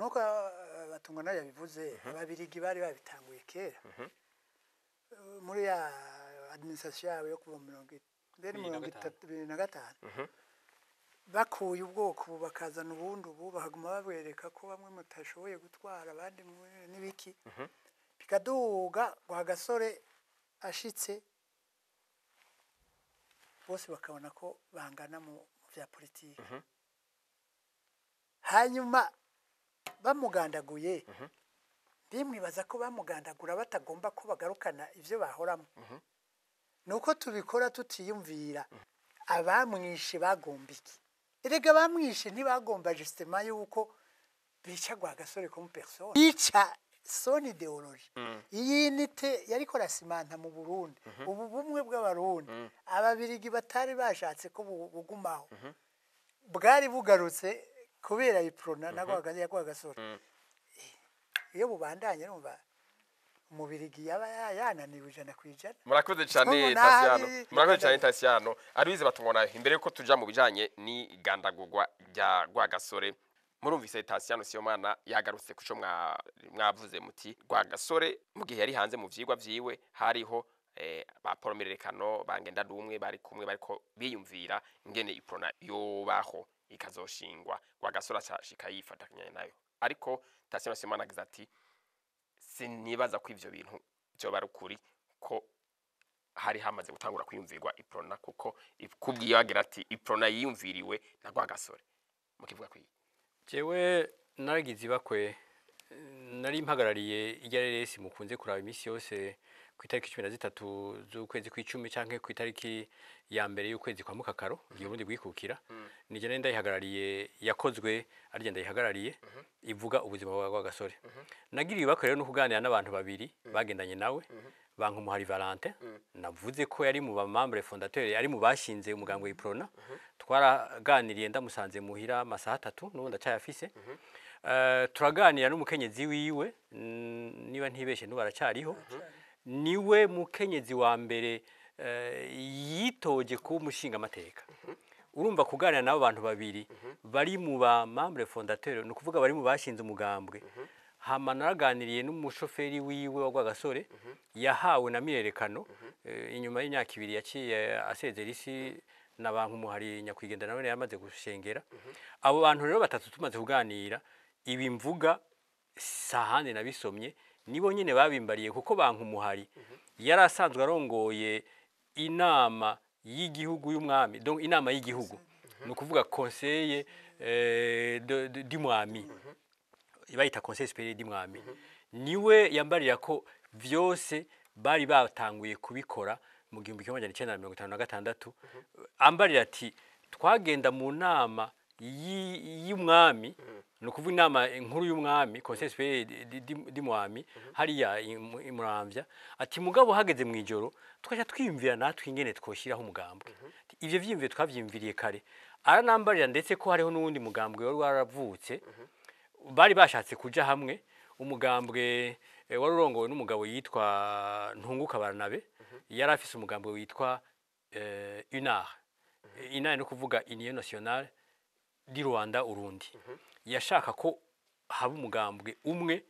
nuko batungwa nayo bivuze ababirigi bari babitanguye kera muri ya administration yabo yo kuva 1935 bakuye ubwoko bakazana ubundi ubu bahaguma babereka ko bamwe mutashoboye gutwara abandi n'ibiki bikaduga Rwagasore ashitse bose bakabona ko bangana mu vya politiki hanyuma bamugandaguye ndimwibaza ko bamugandagura batagomba ko bagarukana ivyo bahoramo nuko tubikora tutiyumvira abamwishe bagomba iki erega bamwishe ntibagomba justement yuko bica Rwagasore comme personne bica son idéologie iyi nite yariko rasimanta mu Burundi ubu bumwe bw'abarundi ababirigi batari bashatse ko bugumaho bwari bugarutse kubera iprona na Rwagasore iyo bubandanye numva umubirigi yaba yananiwe ijana kwijana. Murakoze cyane Tasiano, murakoze cyane Tasiano. Arize batungona imbere ko tuja mu bijanye ni gandagurwa rya Rwagasore. Murumvise Tasiano Sibomana yagarutse kuco mwavuze muti Rwagasore mu gihe yari hanze mu vyigwa vyiwe hariho ba poromerekano bangenda dumwe bari kumwe bariko biyumvira ingene iprona yobaho ikazoshingwa Rwagasore ashika yifatanya nayo. Ariko Tasiano Sibomana agize ati sinibaza ko ivyo bintu byo barukuri ko hari hamaze gutangura kwiyumvirwa iprona kuko kubwiye bagira ati iprona yiyumviriwe na Rwagasore mukivuga kwi jewe naragize bakwe nari mpagarariye igereresi mukunze kuraba imisi yose ku itariki 13 z'ukwezi kw'icumi canke ku itariki ya mbere y'ukwezi kwa Mukakaro igihe Burundi bwikukira nije nenda yihagarariye yakozwe ari genda yihagarariye ivuga ubuzima bwa Rwagasore nagiriye bakwe rero no kuganira n'abantu babiri bagendanye nawe Bankumuhari Valentin navuze ko yari mu membre fondateur ari mu bashinze umugambwe w'iprona twaraganiriye ndamusanze muhira amasaha 3 n'ubundi acayafise turaganira n'umukenyezi wiwe niba ntibeshe n'ubaracyariho niwe mukenyezi wa mbere yitoje ku mushinga amateka urumva kuganira nabo bantu babiri bari mu ba membre fondateur no kuvuga bari mu bashinze umugambwe hama naraganiriye n'umushoferi wiwe wa Rwagasore yahawe na mirerekano inyuma y'imyaka 2 yaciye asezera isi na Bankumuhari Nyakwigenda nawe yamaze gushengera abo bantu rero batatu tumaze kuganira ibi mvuga sahande nabisomye nibo nyene babimbariye kuko Bankumuhari yarasanzwe arongoye inama y'igihugu y'umwami donc inama y'igihugu no kuvuga conseil du mwami ibayita conseil supérieur du mwami niwe yambarira ko vyose bari batanguye kubikora mu 1956 ambarira ati twagenda mu nama y'umwami no kuvuga inama inkuru y'umwami conseil supérieur du mwami hariya imuramvya ati mugabo hageze mu ijoro twaje twiyumvira natwe ingene twoshiraho umugambwe ivyo vyimvye twavyimviriye kare aranambarira ndetse ko hariho n'uwundi mugambwe wari waravutse bari bashatse kuja hamwe umugambwe wari urongowe n'umugabo yitwa Ntunguka Barnabe yari afise umugambwe witwa UNAR no kuvuga Union Nationale di Rwanda Urundi yashaka ko haba umugambwe umwe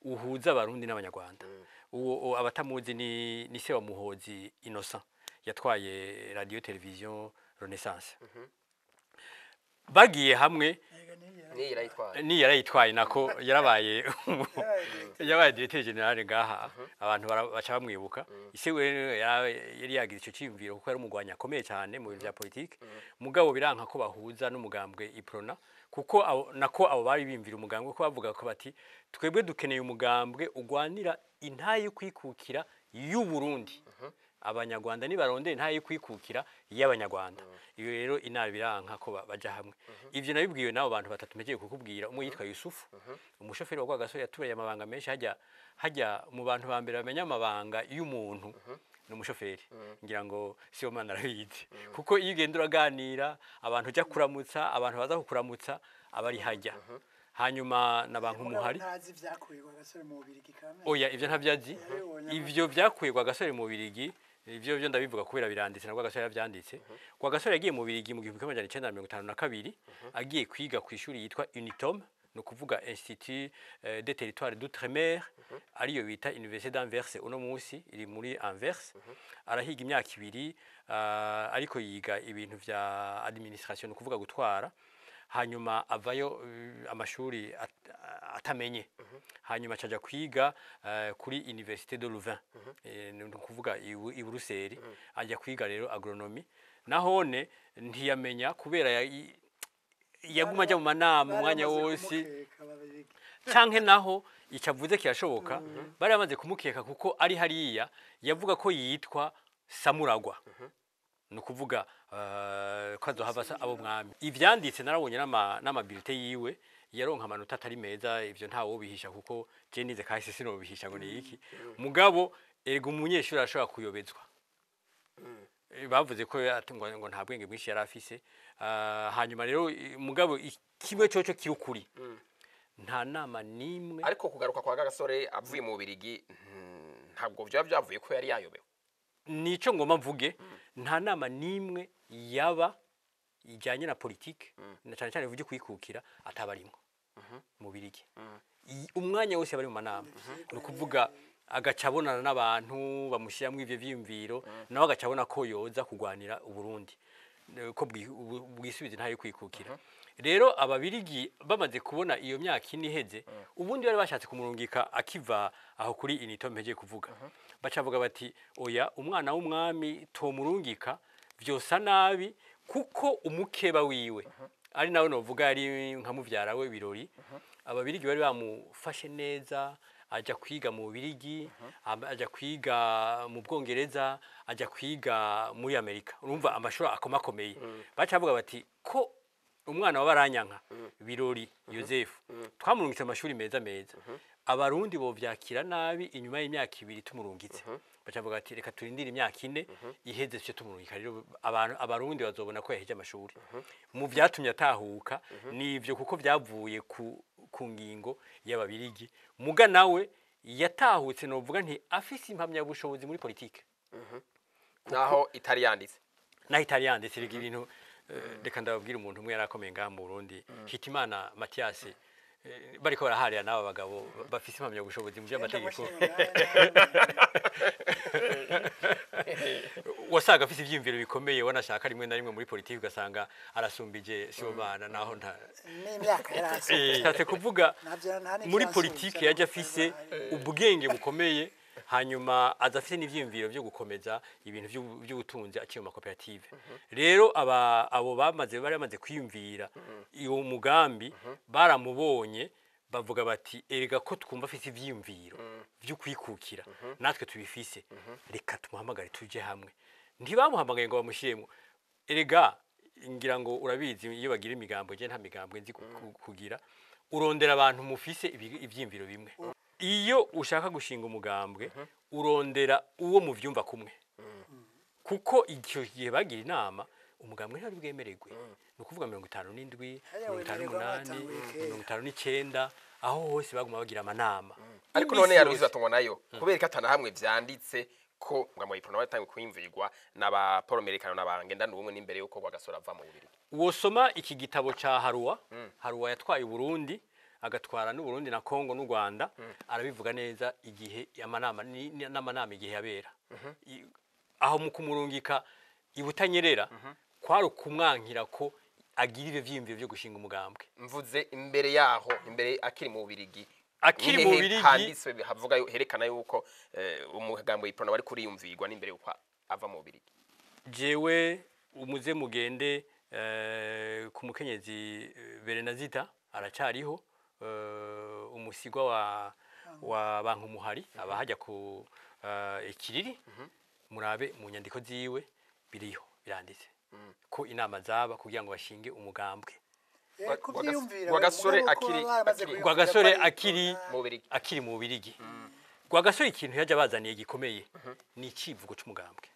uhuza abarundi n'abanyarwanda uwo abatamuzi ni se wa Muhozi Innocent yatwaye radio television Renaissance bagiye hamwe ni yarayitwaye nako yarabaye directeur general ngaha abantu baca bamwibuka ise we yari yagize ico ciyumviro kuko yari umugwanya akomeye cyane mu bintu bya politique mugabo biranka ko bahuza n'umugambwe iprona kuko abo bari bimvira umugambwe ko bavuga ko bati twebwe dukeneye umugambwe ugwanira intaye kwikukira y'u Burundi abanyarwanda ni baronde ntaye kwikukira y'abanyarwanda iyo rero inabi biranka ko baja hamwe ivyo nabibwiwe nabo bantu batatu meje kukubwira umwe yitwa Yusufu umushoferi wa Rwagasore yatureye amabanga menshi hajya mu bantu ba mbere bamenya amabanga y'umuntu n'umushoferi ngira ngo Sibomana arabizi kuko iyo ugenda uraganira abantu ujya kuramutsa abantu baza kukuramutsa abari hajya hanyuma na Bankumuhari oya ivyo ntavyazi ivyo vyakuye Rwagasore mu Birigi ivyo ndabivuga kubera biranditse na Rwagasore yavyanditse Rwagasore yagiye mu Birigi mu 1952 agiye kwiga ku ishuri yitwa Unitom no kuvuga Institut des Territoires d'Outre-mer ariyo bita Université d'Anvers uno munsi iri muri Anvers arahiga imyaka 2 ariko yiga ibintu vya administration no kuvuga gutwara hanyuma avayo amashuri atamenye hanyuma caja kwiga kuri Université de Louvain no kuvuga i Bruxelles ajya kwiga rero agronomy nahone ntiyamenya kubera yaguma ajya mu manama umwanya wose canke naho icavuze kirashoboka bari bamaze kumukeka kuko ari hariya yavuga ko yitwa Samuragwa no kuvuga ko azohava abo mwami ivyanditse narabonye n'amabilite yiwe yaronka amanota atari meza ivyo ntawo bihisha kuko je nize kahise sino bihisha ngo ni iki mugabo erega umunyeshuri arashobora kuyobezwa bavuze ko ngo nta bwenge bwinshi yari afise hanyuma rero mugabo kimwe coco kirukuri nta nama nimwe ariko kugaruka kwa Gasore avuye mu Birigi ntabwo byavuye ko yari yayobewe nico ngoma mvuge nta nama nimwe yaba ijanye na politique na cyane cyane vuge kwikukira atabarimo mu Birigi umwanya wose bari mu manama no kuvuga agacabonana n'abantu bamushyiramo ivyo vyimviro nawe agacabona ko yoza kugwanira uburundi ko bwisubize ntayo kwikukira rero ababirigi bamaze kubona iyo myaka iniheze ubundi bari bashatse kumurungika akiva aho kuri inito mpeje kuvuga bacavuga bati oya umwana w'umwami tomurungika vyosa nabi kuko umukeba wiwe ari nawe novuga ari nka muvyara we birori ababirigi bari bamufashe neza aja kwiga mu Birigi aja kwiga mu Bwongereza aja kwiga muri Amerika urumva amashuri akomakomeye bacavuga bati ko umwana wabaranyanka birori Joseph twamurungitse amashuri meza abarundi bo vyakira nabi inyuma y'imyaka 2 tumurungitse bacavuga ati reka turindire imyaka 4 iheze cyo tumurungika rero abarundi bazobona ko yaheje amashuri mu vyatumye atahuka nivyo kuko vyavuye ku ngingo y'ababirigi muga nawe yatahutse novuga nti afise impamya bushobozi muri politique naho itari yanditse rega ibintu reka ndababwira umuntu umwe yarakomeye ngaha mu Burundi Hitimana Mathias bariko baraharira naba bagabo bafise impamya bushobozi mu by'amategeko wasaga afise ivyimviro bikomeye wanashaka rimwe na rimwe muri politique ugasanga arasumbije Sibomana naho nta n'imyaka yarase kuvuga muri politique yaje afise ubwenge bukomeye hanyuma azafite n'ivyimviro byo gukomeza ibintu by'ubutunzi aciye mu makoperative rero abo bari bamaze kwiyumvira iyo mugambi baramubonye bavuga bati erega ko twumva afite ivyimviro byo kwikukira natwe tubifise reka tumuhamagare tuje hamwe ntibamuhamagaye ngo bamushiremo erega ngira ngo urabizi iyo bagira imigambo je nta migambo nzi kugira urondera abantu mufise ivyimviro bimwe iyo ushaka gushinga umugambwe urondera uwo mu vyumva kumwe kuko icyo gihe bagira inama umugambwe ntari bwemererwe no kuvuga 57 58 59 aho hose baguma bagira amanama ariko none yaruzi batungwa nayo kubera ko atana hamwe vyanditse ko ngamo iprona batangwe kwimvirwa n'aba Paul Americano n'abangenda n'ubumwe n'imbere yuko Gasore ava mu Burundi wosoma iki gitabo ca Haruwa yatwaye Burundi agatwara n'u Burundi na Kongo n'u Rwanda arabivuga neza igihe n'amanama igihe yabera aho mu kumurungika ibutanyerera kwari kumwankira ko agira ivyimviro byo gushinga umugambwe mvuze imbere yaho imbere akiri mu Birigi handitswe havuga herekana yuko umugambo w'iprona wari kuriyumvirwa n'imbere yuko ava mu Birigi jewe umuze mugende ku mukenyezi Berenazita aracariho umusigwa wa Bankumuhari abahajya ku ikiriri murabe mu nyandiko ziwe biriho biranditse ko inama zaba kugira ngo bashinge umugambwe Gasore akiri mu Birigi Gasore ikintu yaje bazaniye gikomeye ni icivugo c'umugambwe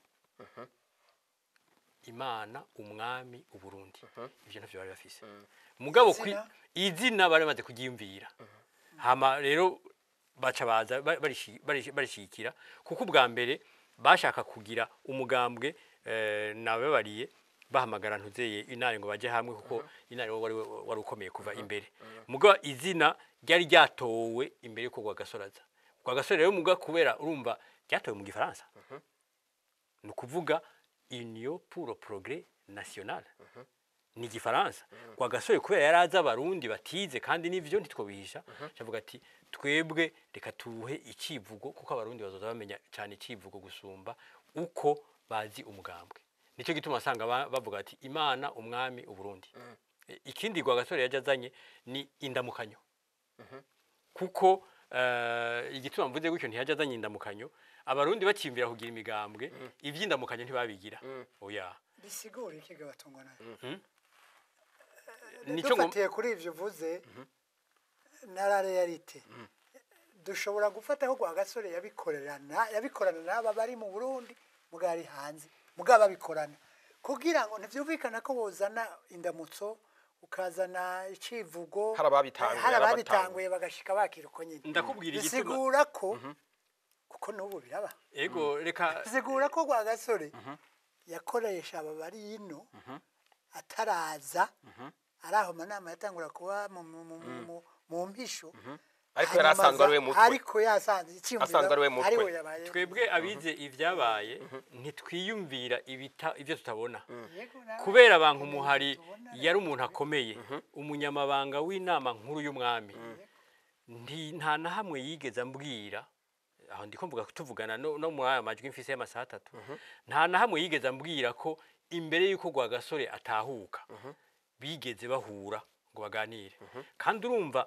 Imana umwami uburundi ivyo ntavyo bari bafise mugabo izina bari bamaze kugiyumvira hama rero baca baza barishikira kuko ubwa mbere bashaka kugira umugambwe nabe bariye bahamagara ntuzeye inare ngo baje hamwe kuko inare wari ukomeye kuva imbere mugabo izina ryari ryatowe imbere ko Gasoraza Gasore rero muga kubera urumva ryatowe mu gifaransa no kuvuga Union pour le progrès national ni gifaransa Gasore kubera yaraza abarundi batize kandi nivyo ntitwobihisha cyavuga ati twebwe reka tuhe icivugo kuko abarundi bazoza bamenya cyane icivugo gusumba uko bazi umugambwe nico gituma asanga bavuga ati Imana umwami uburundi ikindi Gasore yajazanye ni indamukanyo kuko igituma mvuze gutyo ntiyajazanye indamukanyo abarundi bakimvira kugira imigambwe ivyindamukanyo ntibabigira oya bisigura iki gabatungwa nayo nico ngomba kuri ivyo vuze na la realite dushobora gufata ko Rwagasore yabikorana n'aba bari mu Burundi mugari hanze mugabo babikorana kugira ngo ntivyumvikana ko bozana indamutso ukazana icivugo harababitanguye bagashika bakiruko nyine ndakubwira igituma bisigura ko kuko n'ubu biraba ego reka bisigura ko Rwagasore yakoresha aba bari ino ataraza araho manama yatangura kuba mu mpisho ariko yarasanzwe ari we mutwe ariko yasanze icyumviro ariwe yabaye twebwe abize ivyabaye ntitwiyumvira ivyo tutabona kubera abantu muhari yari umuntu akomeye umunyamabanga w'inama nkuru y'umwami nta na hamwe yigeze ambwira aho ndiko mvuga tuvugana no muri aya majwi mfise y'amasaha 3 nta na hamwe yigeze ambwira ko imbere yuko Rwagasore atahuka bigeze bahura ngo baganire kandi urumva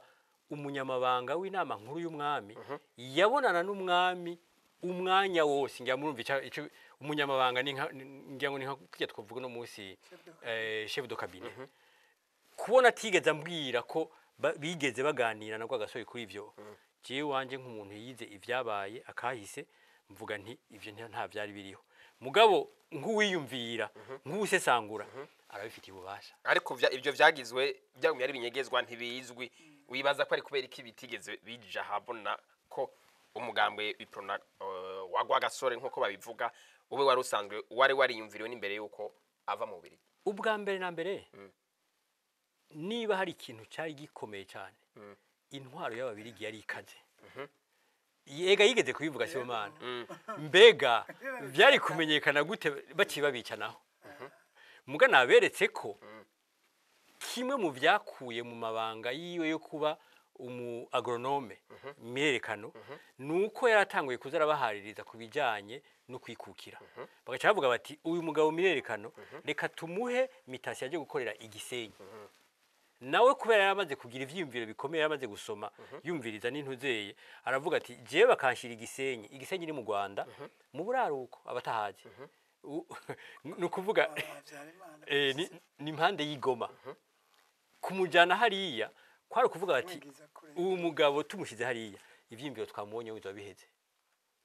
umunyamabanga w'inama nkuru y'umwami yabonana n'umwami umwanya wose ngira murumva ico umunyamabanga ngira ngo ni nka twavuga no munsi chef de cabinet kubona atigeze ambwira ko bigeze baganira na Rwagasore kuri ivyo jewe wanje nk'umuntu yize ivyabaye akahise mvuga nti ivyo nta vyari biriho mugabo nk'uwiyumvira nk'usesangura arabifitiye ububasha ariko ivyo vyagizwe byagumye ari binyegezwa ntibizwi wibaza ko ari kubera iki bitigeze bija habona ko umugambwe iprona wa Rwagasore nkuko babivuga ube wari usanzwe wariyumviriwe n'imbere yuko ava mu biri ubwa mbere na mbere niba hari ikintu cyari gikomeye cyane intwaro y'ababirigi yari ikaze yega yigeze kubivuga Sibomana mbega byari kumenyekana gute bakibabicanaho muga naberetse ko kimwe mu byakuye mu mabanga yiwe yo kuba umu agronome mirerekano nuko yaratanguye kuzarabahaririza kubijanye no kwikukira bagaca bavuga bati uyu mugabo mirerekano reka tumuhe mitasi yaje gukorera igisenyi nawe kubera yaramaze kugira ivyiyumviro bikomeye yaramaze gusoma yumviriza n'intuzeye aravuga ati je bakanshira igisenyi ni mu Rwanda mu buraruko abatahaje nukuvuga ni impande y'Igoma kumujana hariya kwari kuvuga ati uwo mugabo tumushize hariya ivyiyumviro twamubonye wizo biheze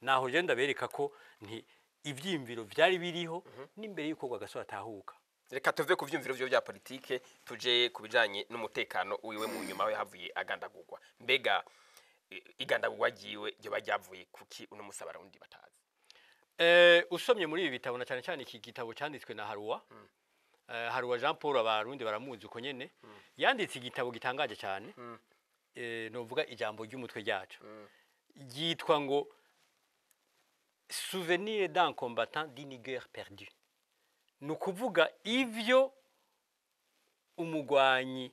naho je ndabereka ko nti ivyiyumviro vyari biriho n'imbere yuko Rwagasore atahuka reka tuve ku vyumviro vyo vya politike tuje kubijanye n'umutekano wiwe mu nyuma we havuye agandagurwa mbega igandagurwa giwe ryo bajyavuye kuki uno musabara undi batazi usomye muri ibi bitabo na cyane cyane iki gitabo cyanditswe na Haruwa Jean Paul abarundi baramuzi uko nyene yanditse igitabo gitangaje cyane novuga ijambo ry'umutwe ryacu yitwa ngo Souvenir d'un combattant d'une guerre perdue nukuvuga ivyo umugwanyi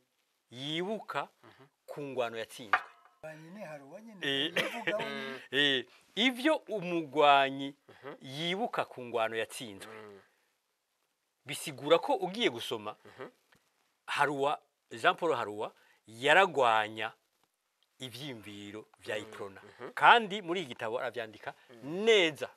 yibuka ku ngwano yatsinzwe ivyo umugwanyi yibuka ku ngwano yatsinzwe bisigura ko ugiye gusoma Haruwa Jean Paul Haruwa yaragwanya ivyimviro vya iprona kandi muri igitabo aravyandika neza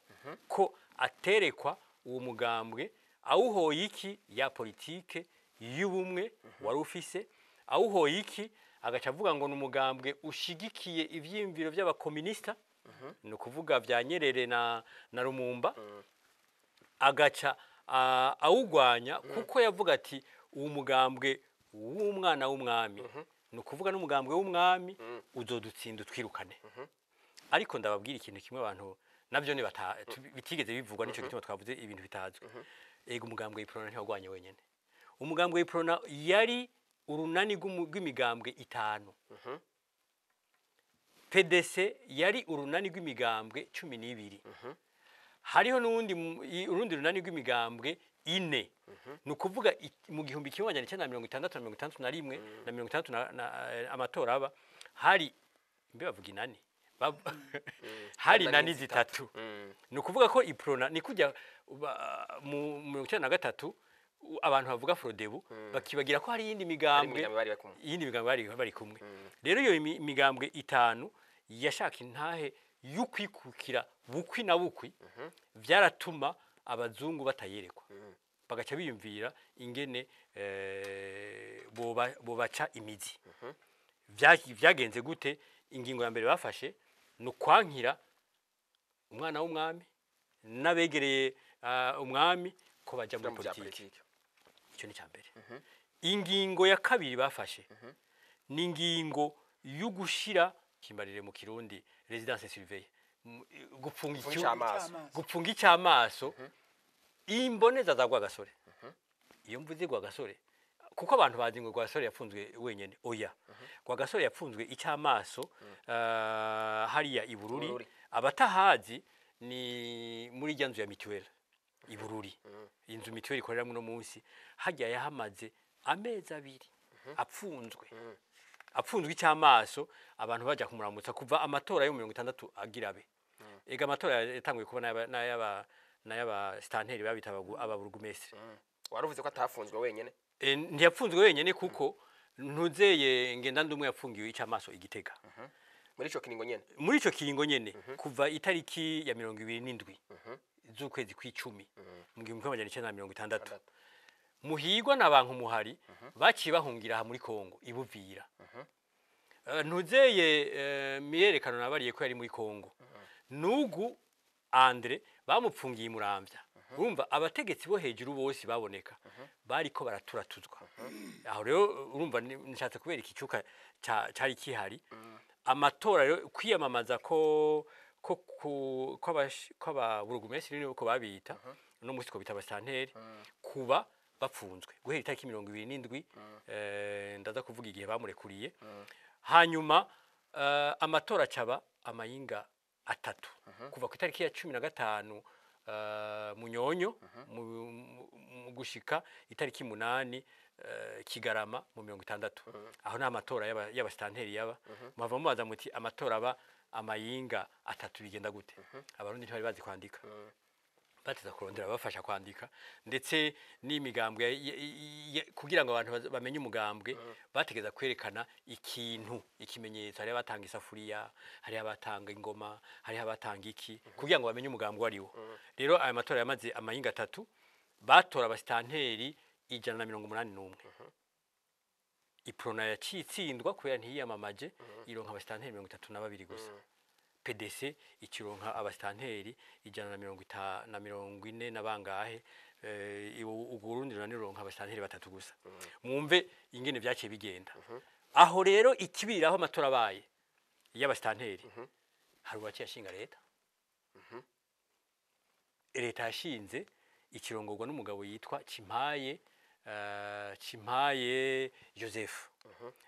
ko aterekwa uwo mugambwe awuhoye iki ya politike y'ubumwe wari ufise awuhoye iki agaca avuga ngo numugambwe ushigikiye ivyimviro by'abakomunista no kuvuga vya Nyerere na Lumumba agaca awugwanya kuko yavuga ati uwo mugambwe w'umwana w'umwami no kuvuga n'umugambwe w'umwami uzodutsinda twirukane ariko ndababwira ikintu kimwe abantu navyo ni bitigeze bivugwa nico gituma twavuze ibintu bitazwe ego umugambwe w'iprona ntihagwanye wenyene umugambwe w'iprona yari urunani rw'imigambwe 5 PDC yari urunani rw'imigambwe 12 hariho urundi runani rw'imigambwe 4 nukuvuga mu gihumbi 1961 na 60 amatora aba hari mbe bavuga inani hari nani zitatu nukuvuga ko iprona ni kujya mu 1993 abantu bavuga Frodebu bakibagira ko hari yindi migambwe bari kumwe rero iyo migambwe 5 yashaka intahe yukwikukira bukwi na bukwi vyaratuma abazungu batayerekwa bagaca biyumvira ingene bobaca imizi vyagenze gute. Ingingo ya mbere bafashe ni ukwankira umwana w'umwami n'abegereye umwami ko bajya muri politiki. Icyo ni cyambere. Ingingo ya kabiri bafashe ni ingingo yo gushira kimbarire mu Kirundi residence surveillée, gupfunga icyamaso imboneza za Rwagasore. Iyo mvuze Rwagasore kuko abantu bazi ngo Rwagasore yapfunzwe wenyene, oya, Rwagasore yapfunzwe icyamaso hariya Ibururi. Abatahazi ni muri ryanzu ya mituelle Ibururi, inzu mituelle ikorera muno munsi. Hajya yahamaze amezi abiri apfunzwe icyamaso, abantu bajya kumuramutsa kuva amatora yo 60 agirabe. Ega amatora yatanguye kubona n'ayaba stanteri babita ababurugumestre. Waruvuze ko atafunzwe wenyene? Ntiyapfunzwe wenyene kuko ntuzeye ngenda ndumwe yapfungiwe icyamaso Igitega. Muri ico kiringo nyene kuva itariki ya 27 z'ukwezi kw'icumi mu 1960 Muhigwa n'abantu muhari baciye bahungira aha muri Kongo ibuvira. Ntuzeye miyerekano nabariye ko yari muri Kongo. Nugu Andre bamupfungiye Muramvya. Urumva abategetsi bo hejuru bose baboneka bariko baraturatuzwa. Aho rero urumva nishatse kubera ikicuka cyari kihari. Amatora rero kwiyamamaza ko ababurugumestre nuko babita no musiko bita abastanteri kuba bapfunzwe guhera itariki 27 ndaza kuvuga igihe bamurekuriye. Hanyuma amatora caba amayinga atatu kuva ku itariki ya 15 Munyonyo mu gushika itariki 8 Kigarama mu 60. Aho na amatora y'abastanteri yaba mwava mubaza muti amatora aba amayinga atatu bigenda gute. Abarundi ntibari bazi kwandika, bateza kurondera bafasha kwandika, ndetse n'imigambwe kugira ngo abantu bamenye umugambwe bategeza kwerekana ikimenyetso. Hari abatanga isafuriya, hari abatanga ingoma, hari abatanga iki kugira ngo bamenye umugambwe wariwo. Rero aya matora yamaze amayinga atatu, batora abastanteri 181. Iprona yacitsindwa kubera ntiyamamaje, ironka abastanteri 32 gusa. PDC ikironka abastanteri 140 nabangahe, Uburundi ranironka abastanteri 3 gusa. Mwumve ingene byaciye bigenda. Aho rero ikibiraho amatora baye y'abastanteri hari uwaciye ashinga leta. Leta yashinze ikirongorwa n'umugabo yitwa Cimpaye Joseph.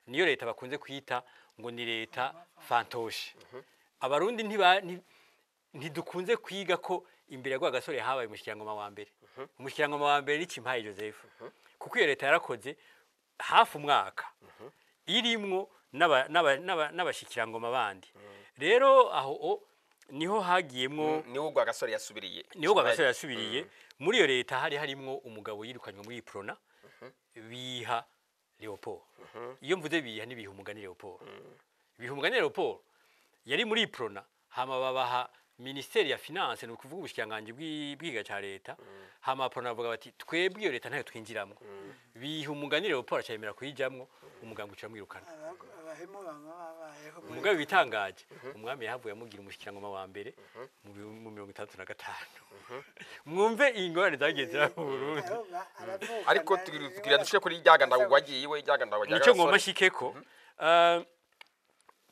Niyo leta bakunze kwita ngo ni leta fantoche. Abarundi ntidukunze kwiga ko imbere ya Rwagasore habaye umushikirangoma wa mbere. Umushikirangoma wa mbere ni Cimpaye Joseph. Kuko iyo leta yarakoze hafi umwaka irimwo n'abashikirangoma bandi. Rero aho niho hagiyemwo niho Rwagasore yasubiriye. Muri iyo leta harimwo umugabo yirukanywe muri Iprona biha Leopold. Iyo mvuze biha nibiha umugani Leopold. Biha umugani Leopold yari muri Iprona, hama babaha Ministeri ya Finance, no kuvuga ubushikanganje bw'iga ca leta. Hama Prona bavuga bati twebwe iyo leta ntayo twinjiramwo. Biha umugani Leopold acayemera kuyijamwo, umuganga uca mwirukana. Umugabo bitangaje umwami yahavuye amugira umushikirangoma wa mbere mu 65. Mwumve ingorane zagenze mu Burundi. Ariko tugira dushike kuri ryagandagwa giyiwe ryagandagwa Nico ngoma shikeko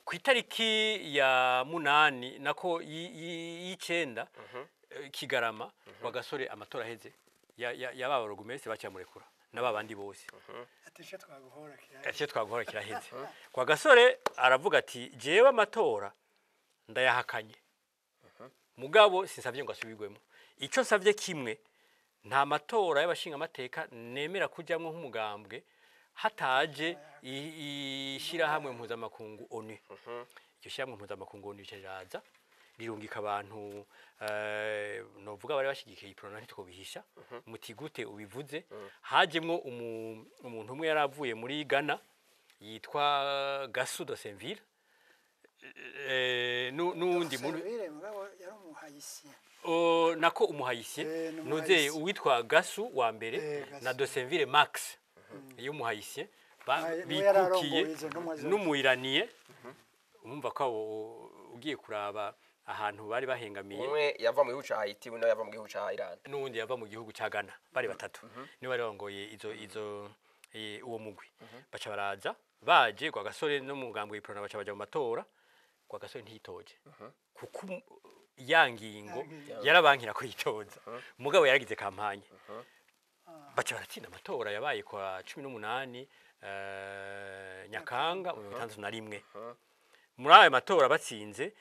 ku itariki ya 8 nako y'icenda Kigarama Rwagasore amatora heze y'ababurugumestre bacyamurekura n'ababandi bose. Ati twaguhora kiraheze. Rwagasore aravuga ati jewe amatora ndayahakanye. Mugabo sinsavye ngo asubirwemo. Ico nsavye kimwe, nta matora y'abashinga amateka nemera kujamwe nk'umugambwe hataje ishira hamwe mpuzamakungu ONU. Iryo shyamwe mpuzamakungu ONU cyajaza rirungika abantu novuga bari bashigikiye Iprona ntitwobihisha muti gute ubivuze. Hajemwo umuntu umwe yaravuye muri Ghana yitwa Gassou de Saint-Ville, nundi nako umuhayisien nuze uwitwa Gassou wa mbere na de Saint-Ville Max iyo umuhayisien niwe yararongoye bikukiye izo ntumwa zose. n'umuyiraniye umva ko ugiye kuraba ahantu bari bahengamiye umwe yava mu gihugu ca Haiti undi yava mu gihugu ca Iran n'undi yava mu gihugu ca Ghana bari batatu niwe bari barongoye uwo mugwi baca baraza baje kwa gasore no mu ngambwe y'Iprona baca baja mu matora kwa gasore ntitoje kuko yangingo yarabankira ko yitoza mugabo yaragize kampanye baca baratinda amatora yabaye kwa 18 Nyakanga mu 61 muri ayo matora batsinze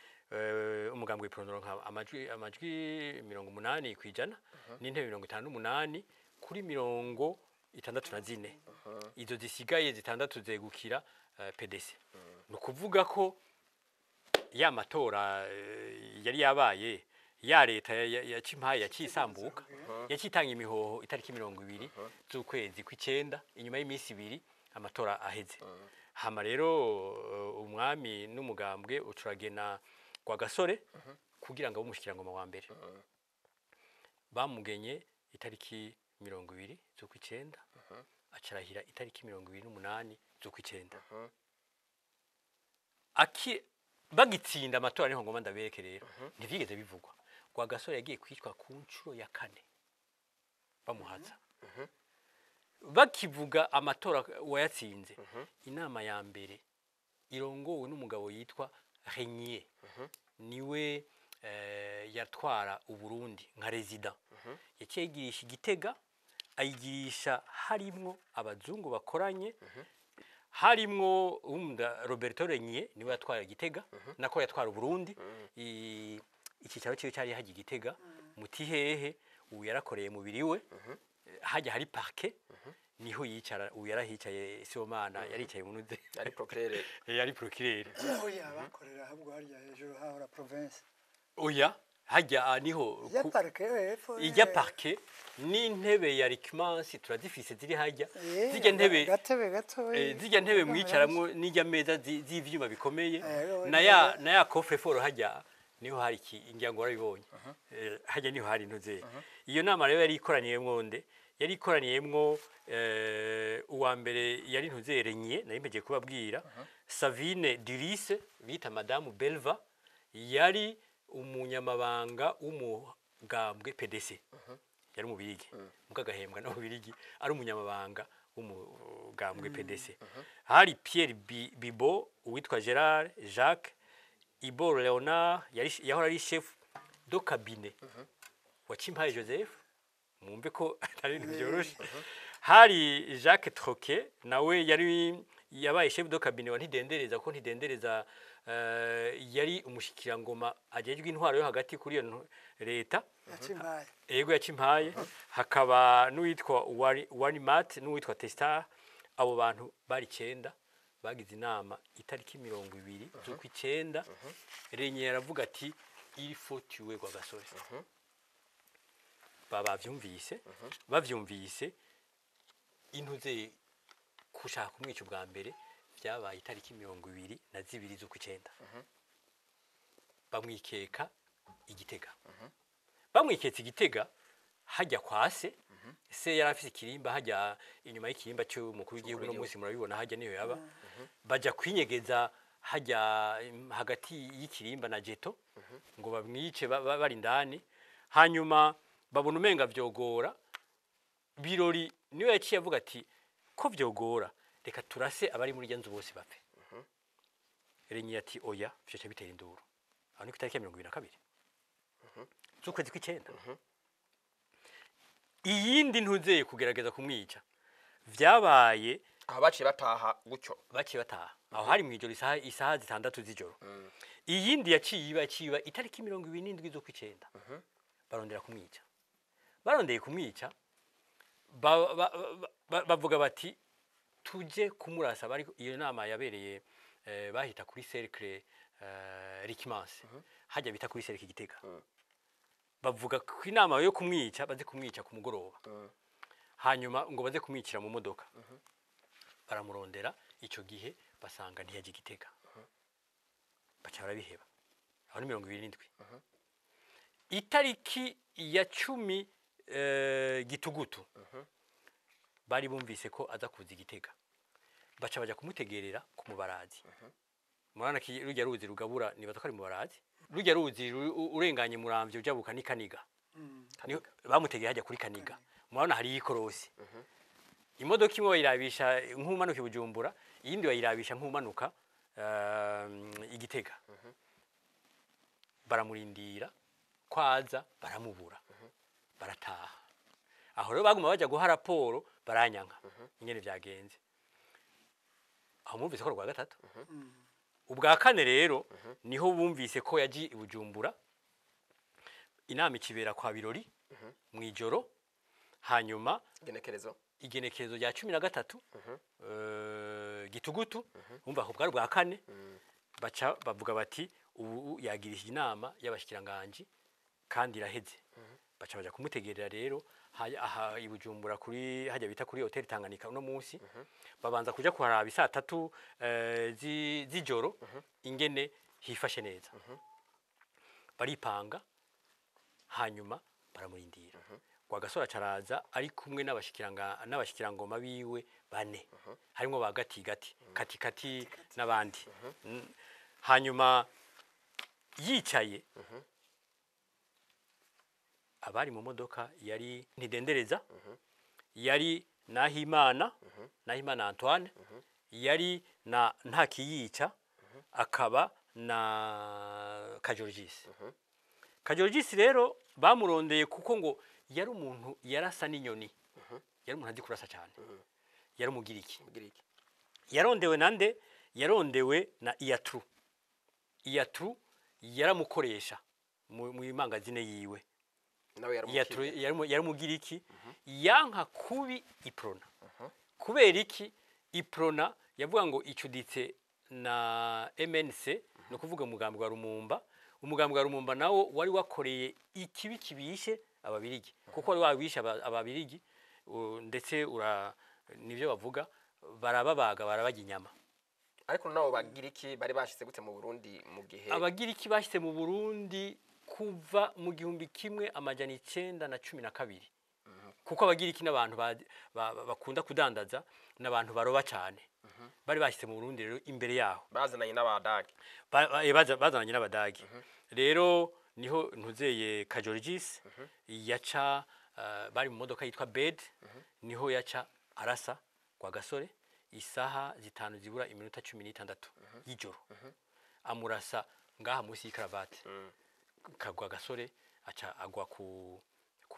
umugambwe w'Iprona nka amajwi 80 kwijana n'intebe 58 kuri 64 izo zisigaye zitandatu zegukira PDC nukuvuga ko ya matora yari yabaye ya leta ya Cimpaye yacisambuka yacitanga imihoho itariki 20 z'ukwezi kw'icenda inyuma y'imisi 2 amatora aheze hama rero umwami n'umugambwe ucuragena kwa gasore kugira ngo umushikirangoma wa mbere bamugenye itariki 20 z'ukw'icenda acarahira itariki 28 z'ukw'icenda bagitsinda amatora niho ngoma ndabereke rero ntivyigeze bivugwa kwa gasore yagiye kwicwa ku ncuro ya 4 bamuhaza bakivuga amatora wayatsinze inama ya mbere irongowe n'umugabo yitwa Renier niwe yatwara uburundi nka resident yacegirisha Igitega ayigirisha harimwo abazungu bakoranye harimwo Roberto Renier niwe yatwara Igitega nako yatwara uburundi ikicaro cyo cyari haji Igitega mutihehe ubu yarakoreye mubiri we hajya hari parquet niho yicara ubu yarahicaye Sibomana yaricaye munuze yari procureur oya bakorera ahubwo harya hejuru hahora province oya hajya niho ijya parquet n'intebe ya Rickmans turazifise ziri hajya zijya ntebe zijya ntebe mwicaramwo n'ijya meza z'ivyuma bikomeye na ya coffre fort hajya niho hari ingira ngo warabibonye hajya niho hari intuze iyo nama rero yari ikoraniyemwo yari ikoraniyemwo uwa mbere yari intuze Renier nari mpeje kubabwira Savine Durice bita Madame Belva yari umunyamabanga w'umugambwe PDC yari mu Birigi mugagahembwa no Birigi ari umunyamabanga w'umugambwe PDC hari Pierre Bibo uwitwa Gerard Jacques Ibor Leonard yahora ari chef do cabinet wa Cimpaye Joseph mumbe ko atari byoroshe hari Jacques Troquet nawe yabaye chef do cabinet wa ntidendereza ko ntidendereza yari umushikirangoma ajejwe intwaro yo hagati kuri iyo leta yego ya Cimpaye hakaba n'uwitwa Wanimat n'uwitwa Testar abo bantu bari 9 bagize inama itariki 20 z'ukw'icenda Renier aravuga ati il faut tuer kwa gasore bavyumvise intuze kushaka kumwica bwa mbere byabaye itariki 22 z'ukw'icenda bamwikeka Igitega bamwiketse Igitega hajya kwase se yarafise ikirimba hajya inyuma y'ikirimba cyo mukuru w'igihugu no munsi murabibona hajya niyo yaba baja kwinyegeza hajya hagati y'ikirimba na Jeto ngo bamwice bari ndani hanyuma babona umenga vyogora birori niyo yaciye avuga ati ko vyogora reka turase abari muri ryanzu bose bapfe Renier ati oya byoce bitera induru aho ni itariki ya 22 z'ukwezi kw'icenda iyindi ntuzeye kugerageza kumwica vyabaye aho baciye bataha gucyo aho hari mwijoro isaha 6 z'ijoro iyindi yaciye itariki 27 z'ukw'icenda barondera kumwica bavuga bati tuje kumurasa bari iyo nama yabereye bahita kuri cercle Rickmans hajya bita kuri cercle Igitega bavuga ko inama yo kumwica baze kumwica ku mugoroba hanyuma ngo baze kumwicira mu modoka baramurondera ico gihe basanga ntiyaje Igitega baca barabiheba aho ni 27 itariki ya 10 Gitugutu bari bumvise ko aza kuza Igitega baca baja kumutegerera ku mubarazi murana ki rujya ruzi rugabura nibaza ko ari mubarazi rujya ruzi urenganye muramvye ujabuka ni Kaniga bamutegeye hajya kuri Kaniga murabona hari ikorosi imodoka imwe bayirabisha nk'umanuka i Bujumbura iyindi bayirabisha nk'umanuka Igitega baramurindira kwaza baramubura barataha aho rero baguma baja guha raporo baranyanka ingene vyagenze aho mumvise ko rwa gatatu ubwa kane rero niho bumvise ko yaji i Bujumbura inama ikibera kwa Birori mwijoro hanyuma igenekerezo rya 13 Gitugutu umva ko bwari bwa kane baca bavuga bati ubu yagirishije inama y'abashikiranganje kandi iraheze baca baja kumutegerera rero aha i Bujumbura kuri hajya bita kuri hotel Tanganyika uno munsi babanza kuja kuharaba isa 3 z'ijoro ingene hifashe neza baripanga hanyuma baramurindira kwa Gasore caraza ari kumwe n'abashikirangoma biwe bane harimo ba Kati n'abandi hanyuma yicaye abari mu modoka yari Ntidendereza yari Nahimana Antoine yari na Ntakiyica akaba na Kajorgis rero bamurondeye kuko ngo yari umuntu yarasa n'inyoni yari umuntu azi kurasa cyane yari umugiriki yarondewe nande yarondewe na Iyatru yaramukoresha mu imangazine yiwe yari umugiriki yanka kubi Iprona kubera iki Iprona yavuga ngo icuditse na MNC no kuvuga umugambwe wa Rumumba umugambwe wa Rumumba nawo wari wakoreye ikibi kibishe ababirigi kuko wari wabisha ababirigi ndetse nivyo bavuga barababaga barabajya inyama ariko nawo bagiriki bari bashitse gute mu Burundi mu gihe abagiriki bashitse mu Burundi kuva mu 1912 kuko abagiriki n'abantu bakunda kudandaza n'abantu baroba cyane bari bashitse mu Burundi rero imbere yaho bazananye n'abadagi bazananye n'abadagi rero niho ntuzeye Kajorgis yaca bari mu modoka yitwa Bed niho yaca arasa kwa Gasore isaha 5 zibura iminota 16 y'ijoro amurasa ngaha musi y'ikaravate kagwa Gasore aca agwa ku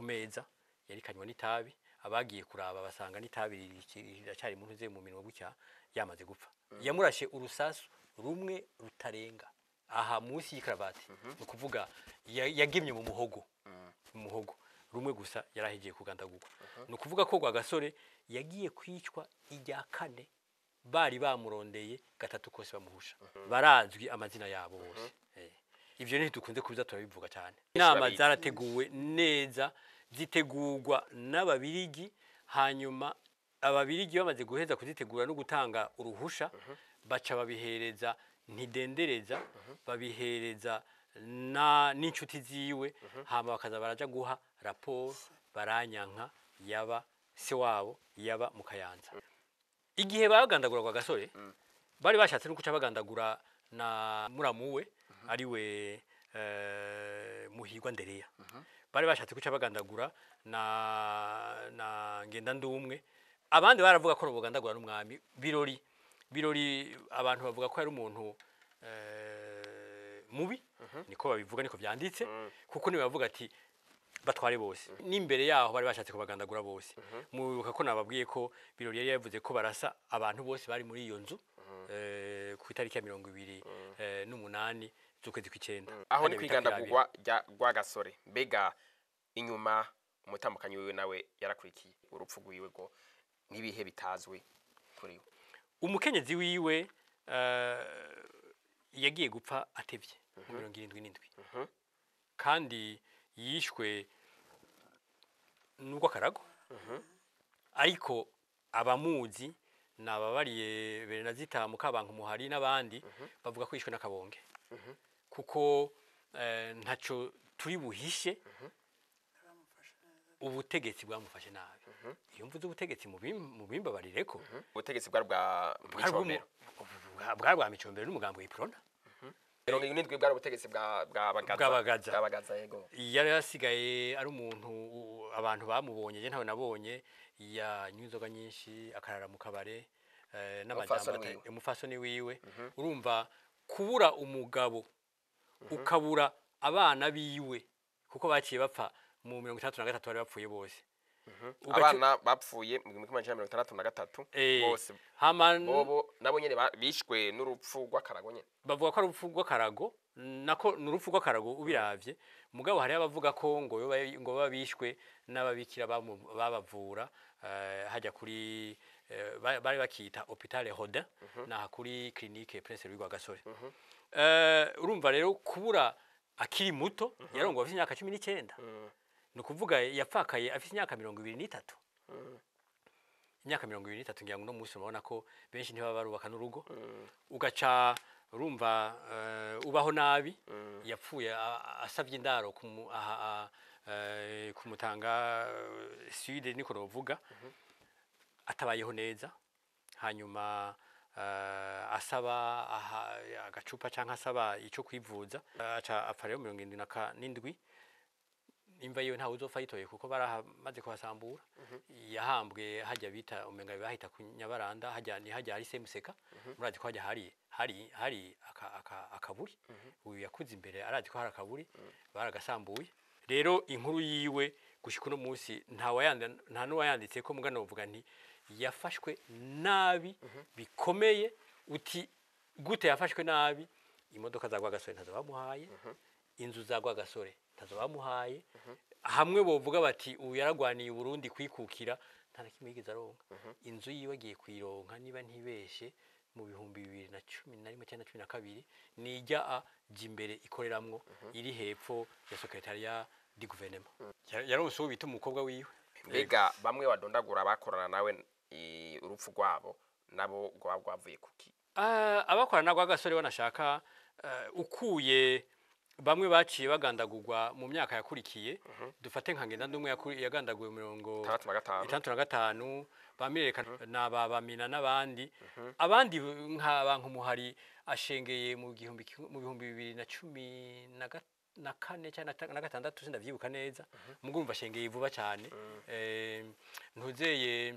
meza yari kanywa n'itabi abagiye kuraba basanga n'itabi iracyari mu ntuze mu minwe gucya yamaze gupfa yamurashe urusasu rumwe rutarenga aha musi y'ikaravate no kuvuga yagimye mu muhogo rumwe gusa yarahigiye kugandagurwa no kuvuga ko gwa Gasore yagiye kwicwa ijya kane bari bamurondeye gatatu kose bamuhusha barazwi amazina yabo bose ivyo ni dukunze kubiza turabivuga cyane inama zarateguwe neza zitegurwa n'ababirigi hanyuma ababirigi bamaze guheza kuzitegura no gutanga uruhusha baca babihereza Ntidendereza babihereza n'inshuti ziwe hama bakaza baraja guha raporo baranyanka yaba se wabo yaba mu Kayanza igihe bagandagura kwa Gasore bari bashatse no kuca bagandagura na muramuwe ariwe Muhigwa Ndereya bari bashatse kuca bagandagura na Ngenda Ndumwe abandi baravuga ko robogandagura n'umwami Birori abantu bavuga ko yari umuntu mubi niko babivuga niko byanditse kuko ni bavuga ati batware bose n'imbere yaho bari bashatse kubagandagura bose mubuka ko nababwiye ko Birori yari yavuze ko barasa abantu bose bari muri iyo nzu ku itariki ya 28 z'ukwezi kw'icenda aho ni kwigandagurwa rwa Gasore mbega inyuma umutamukanyi wiwe nawe yarakurikiye urupfu rwiwe go nibihe bitazwe kuri we umukenyezi wiwe yagiye gupfa atevye mu 77 kandi yishwe n'ubwo karago ariko abamuzi nababariye Berenazita Mukabanka Muhari n'abandi bavuga ko yishwe n'akabonge kuko ntaco turi buhishe ubutegetsi bwamufashe nabi iyo mvuze ubutegetsi mu bimbabarireko ubutegetsi bwa Micombero bwa Micombero n'umugambi w'iprona 70 bwa ubutegetsi bwa Bagaza yego yari yasigaye ari umuntu abantu bamubonye je ntawe nabonye yanyuzoga nyinshi akarara mu kabare n'abajamba umufasoni wiwe urumva kubura umugabo ukabura abana biwe kuko baciye bapfa mu 33 bari bapfuye bose abana bapfuye mu 1963 bose bobo nabo nyene bishwe n'urupfu rw'akarago nyene bavuga ko ari urupfu rw'akarago nako n'urupfu rw'akarago ubiravye mugabo hari abavuga ko ngo babishwe n'ababikira babavura hajya kuri bari bakita hôpital Rodin na kuri clinique Prince Louis Rwagasore urumva rero kubura akiri muto yarongo afite imyaka 19 nukuvuga yapfakaye afite imyaka 23 imyaka 23 ngira ngo no musi urabona ko benshi ntibaba barubaka n'urugo ugaca urumva ubaho nabi yapfuye asavye indaro kumutanga sud niko novuga atabayeho neza hanyuma asaba agacupa canka asaba ico kwivuza aca apfa rero 77 imva yiwe ntawe uzopfa yitoye kuko baramaze kubasambura yahambwe hajya bita umenga bahita ku Nyabaranda hajya hari semuseka murazi ko hajya hari akaburi uyu yakuze imbere arazi ko hari akaburi baragasambuye rero inkuru yiwe gushika no munsi nta nuwayanditse ko mugano uvuga nti yafashwe nabi bikomeye uti gute yafashwe nabi imodoka za Rwagasore ntazo bamuhaye inzu za Rwagasore ntazo bamuhaye hamwe bovuga bati uyu yaragwaniye Burundi kwikukira nta nakimwe yigeze aronka inzu yiwe agiye kwironka niba ntibeshe mu 2011 cyangwa 12 nijya jimbere ikoreramwo iri hepfo ya secretariat du gouvernement yaronse uwo bita umukobwa wiwe mbega bamwe badondagura bakorana nawe urupfu rwabo nabo rwavuye kuki abakorana Rwagasore banashaka ukuye bamwe baciye bagandagurwa mu myaka yakurikiye dufate nka ngenda ndumwe yagandaguye 65 bamirerekana nababamina n'abandi abandi nk'abantu muhari ashengeye mu 2014 cyangwa na gatandatu sindavyibuka neza mugumva ashengeye vuba cyane ntuzeye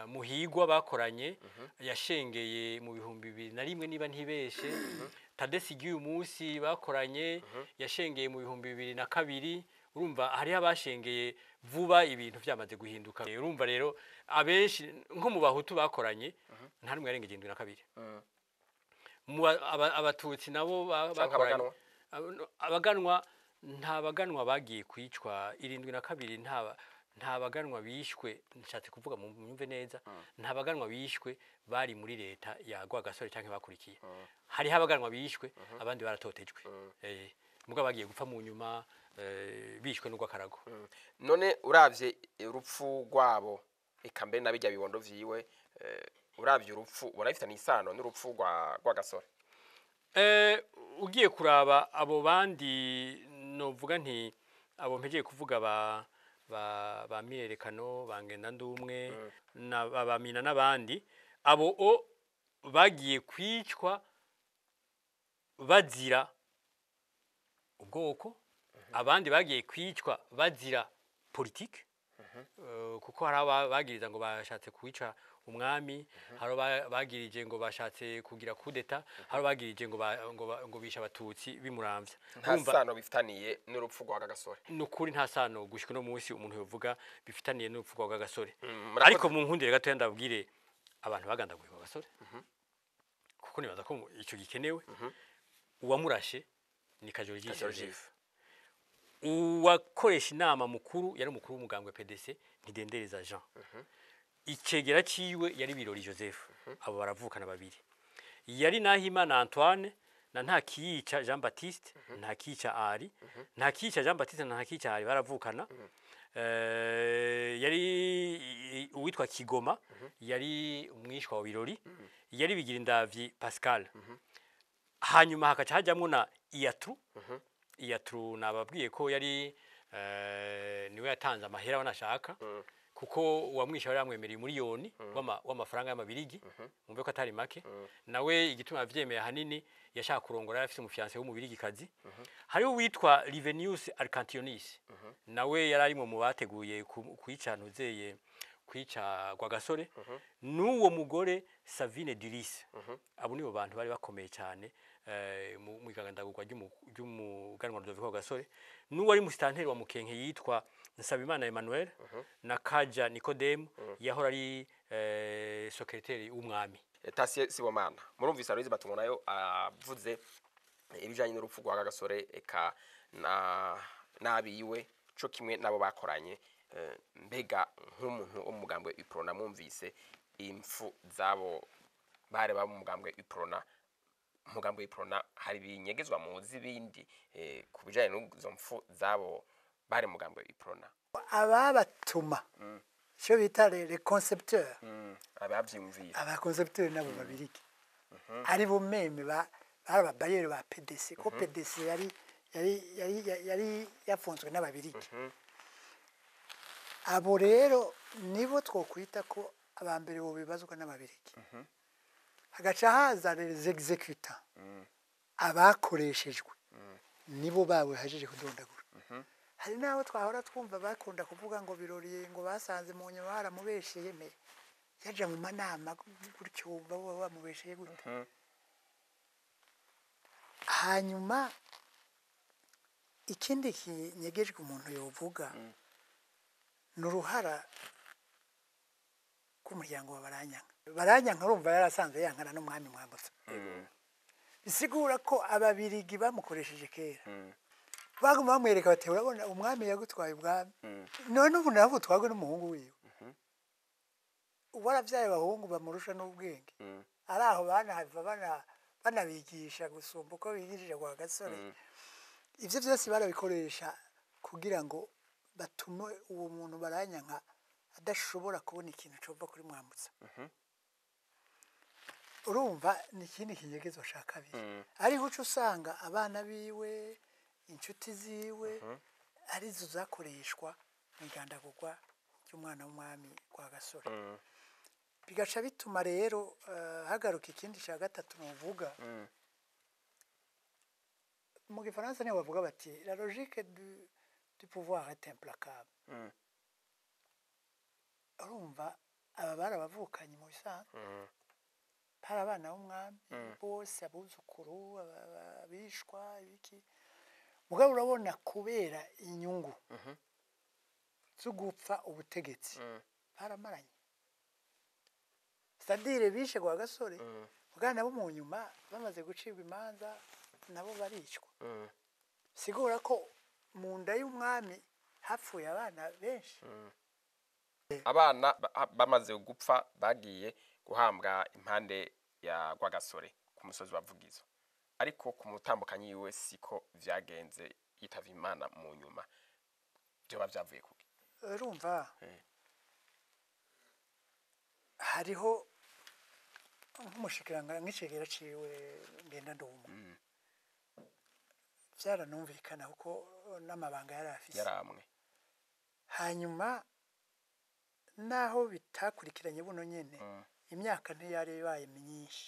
muhigwa bakoranye yashengeye mu 2001 niba ntibeshe Tadesigi uyu munsi bakoranye yashengeye mu 2002 urumva hari abashengeye vuba ibintu byamaze guhinduka urumva rero abenshi nko mu bahutu bakoranye nta numwe yarengeje 72 mu abatutsi nabo bakoranye abaganwa nta baganwa bagiye kwicwa 72 nta baganwa bishwe nshatse kuvuga mu myumve neza nta baganwa bishwe bari muri leta ya Rwagasore cyangwa bakurikiye hari habaganwa bishwe abandi baratotejwe muga bagiye gupfa mu nyuma bishwe n'ugwakarago none uravye urupfu rwabo ikambere nabijya bibondo vyiwe uravye urupfu urabifitanye isano n'urupfu rwagasore ugiye kuraba abo bandi novuga nti abo mpejeje kuvuga ba mirerekano bangenda ndumwe na babamina n'abandi abo bagiye kwicwa bazira ubwoko abandi bagiye kwicwa bazira politique kuko hari abagiriza ngo bashatse kwica umwami hari bagirije ngo bashatse kugira kudeta hari bagirije ngo bisha abatutsi bimuramvya nta sano bifitaniye n'urupfu rwa Gasore nukuri nta sano gushika no munsi umuntu yovuga bifitaniye n'urupfu rwa Gasore ariko mu nkundire gato yandabwire abantu bagandaguye kwa Gasore kuko nibaza ko ico gikenewe uwamurashe ni Kajorigi Joseph uwakoresha inama mukuru yari umukuru w'umugambwe PDC ntidendereza Jean icegera ciwe yari Birori Joseph abo baravukana babiri yari Nahimana Antoine na Ntakiyica Jean Baptiste Ntakiyica Ari Ntakiyica Jean Baptiste na Ntakiyica Ari baravukana yari uwitwa Kigoma yari umwishwa wa Birori yari Bigirindavyi Pascal hanyuma hakaca hajamwo na Iyatru nababwiye ko yari niwe yatanze amahera wanashaka kuko uwamwisha yari yamwemereye miliyoni w'amafaranga y'amabirigi mumve ko atari make nawe igituma yavyemeye hanini yashaka kurongora yari afite umufiance w'umubirigi kazi hariho witwa Livenius Arcantionis nawe yari arimo mu bateguye kwicanuzeye kwica kwa gasore n'uwo mugore Savine Duris abo nibo bantu bari bakomeye cyane mu igandagurwa ry'umuganwa Rudoviko Gasore n'uwari musitanteri wa Mukenke yitwa Nsabimana Emmanuel na Kaja Nicodem yahora ari secrétaire w'umwami Tasie Sibomana murumvise Aloyize Batungo nayo avuze ibijanye n'urupfu rwa Gasore eka nabiwe cyo kimwe nabo bakoranye mbega nk'umuntu umugambwe Iprona mwumvise impfu zabo bare ba mugambwe Iprona mugambwe Iprona hari binyegezwa muzi bindi kubijanye n'uzo mpfu zabo bare mugambwe Iprona ababatuma cyo bita les concepteurs abavyumvira aba concepteurs nabo babiriki ari bo meme baraba bayere ba PDC ko PDC yari yafunzwe n'ababiriki abo rero nibo twokwita ko abambere bo bibazwa n'ababiriki hagaca haza les exécutants abakoreshejwe nibo bawe hajeje kudondagura hari naho twahora twumva bakunda kuvuga ngo biroriye ngo basanze mu nyuma baramubesheye me yaje mu manama gutyo bamubesheye gute hanyuma ikindi kinyegejwe umuntu yovuga n'uruhara k'umuryango wa Baranyanka urumva yarasanze yankana n'umwami Mwambutsa bisigura ko ababirigi bamukoresheje kera baguma bamwereka bati urabona umwami yagutwaye ubwami none ubu nabo twagwe n'umuhungu wiwe waravyaye abahungu bamurusha n'ubwenge ari aho banabigisha gusumba uko bigishije kwa Gasore ivyo byose barabikoresha kugira ngo batume uwo muntu Baranyanka adashobora kubona ikintu cova kuri Mwambutsa urumva ni ikindi kinyegezwa ashaka biri ariho uca usanga abana biwe inshuti ziwe arizo zakoreshwa mu igandagurwa ry'umwana w'umwami kwa Gasore bigaca bituma rero hagaruka ikindi cya gatatu nuvuga mu gifaransa niyo bavuga bati la logique du pouvoir est implacable urumva aba barabavukanye mu bisanzwe hari abana b'umwami bose abuzukuru abishwa ibiki mugabo urabona kubera inyungu zo gupfa ubutegetsi baramaranye sadire bishe kwa Gasore mugana bo mu nyuma bamaze gucibwa imanza nabo baricwa sigura ko mu nda y'umwami hapfuye abana benshi abana bamaze gupfa bagiye guhambwa impande ya Rwagasore ku musozi wa Vugizo ariko ku mutambukanyi yiwe siko vyagenze yitavye Imana mu nyuma byo bavyavuye kuki urumva hariho nk'umushikiranga nk'icegera ciwe ngenda ndumva vyaranumvikana kuko n'amabanga yari afise yaramwe hanyuma naho bitakurikiranye buno nyene imyaka ntiyari ibaye myinshi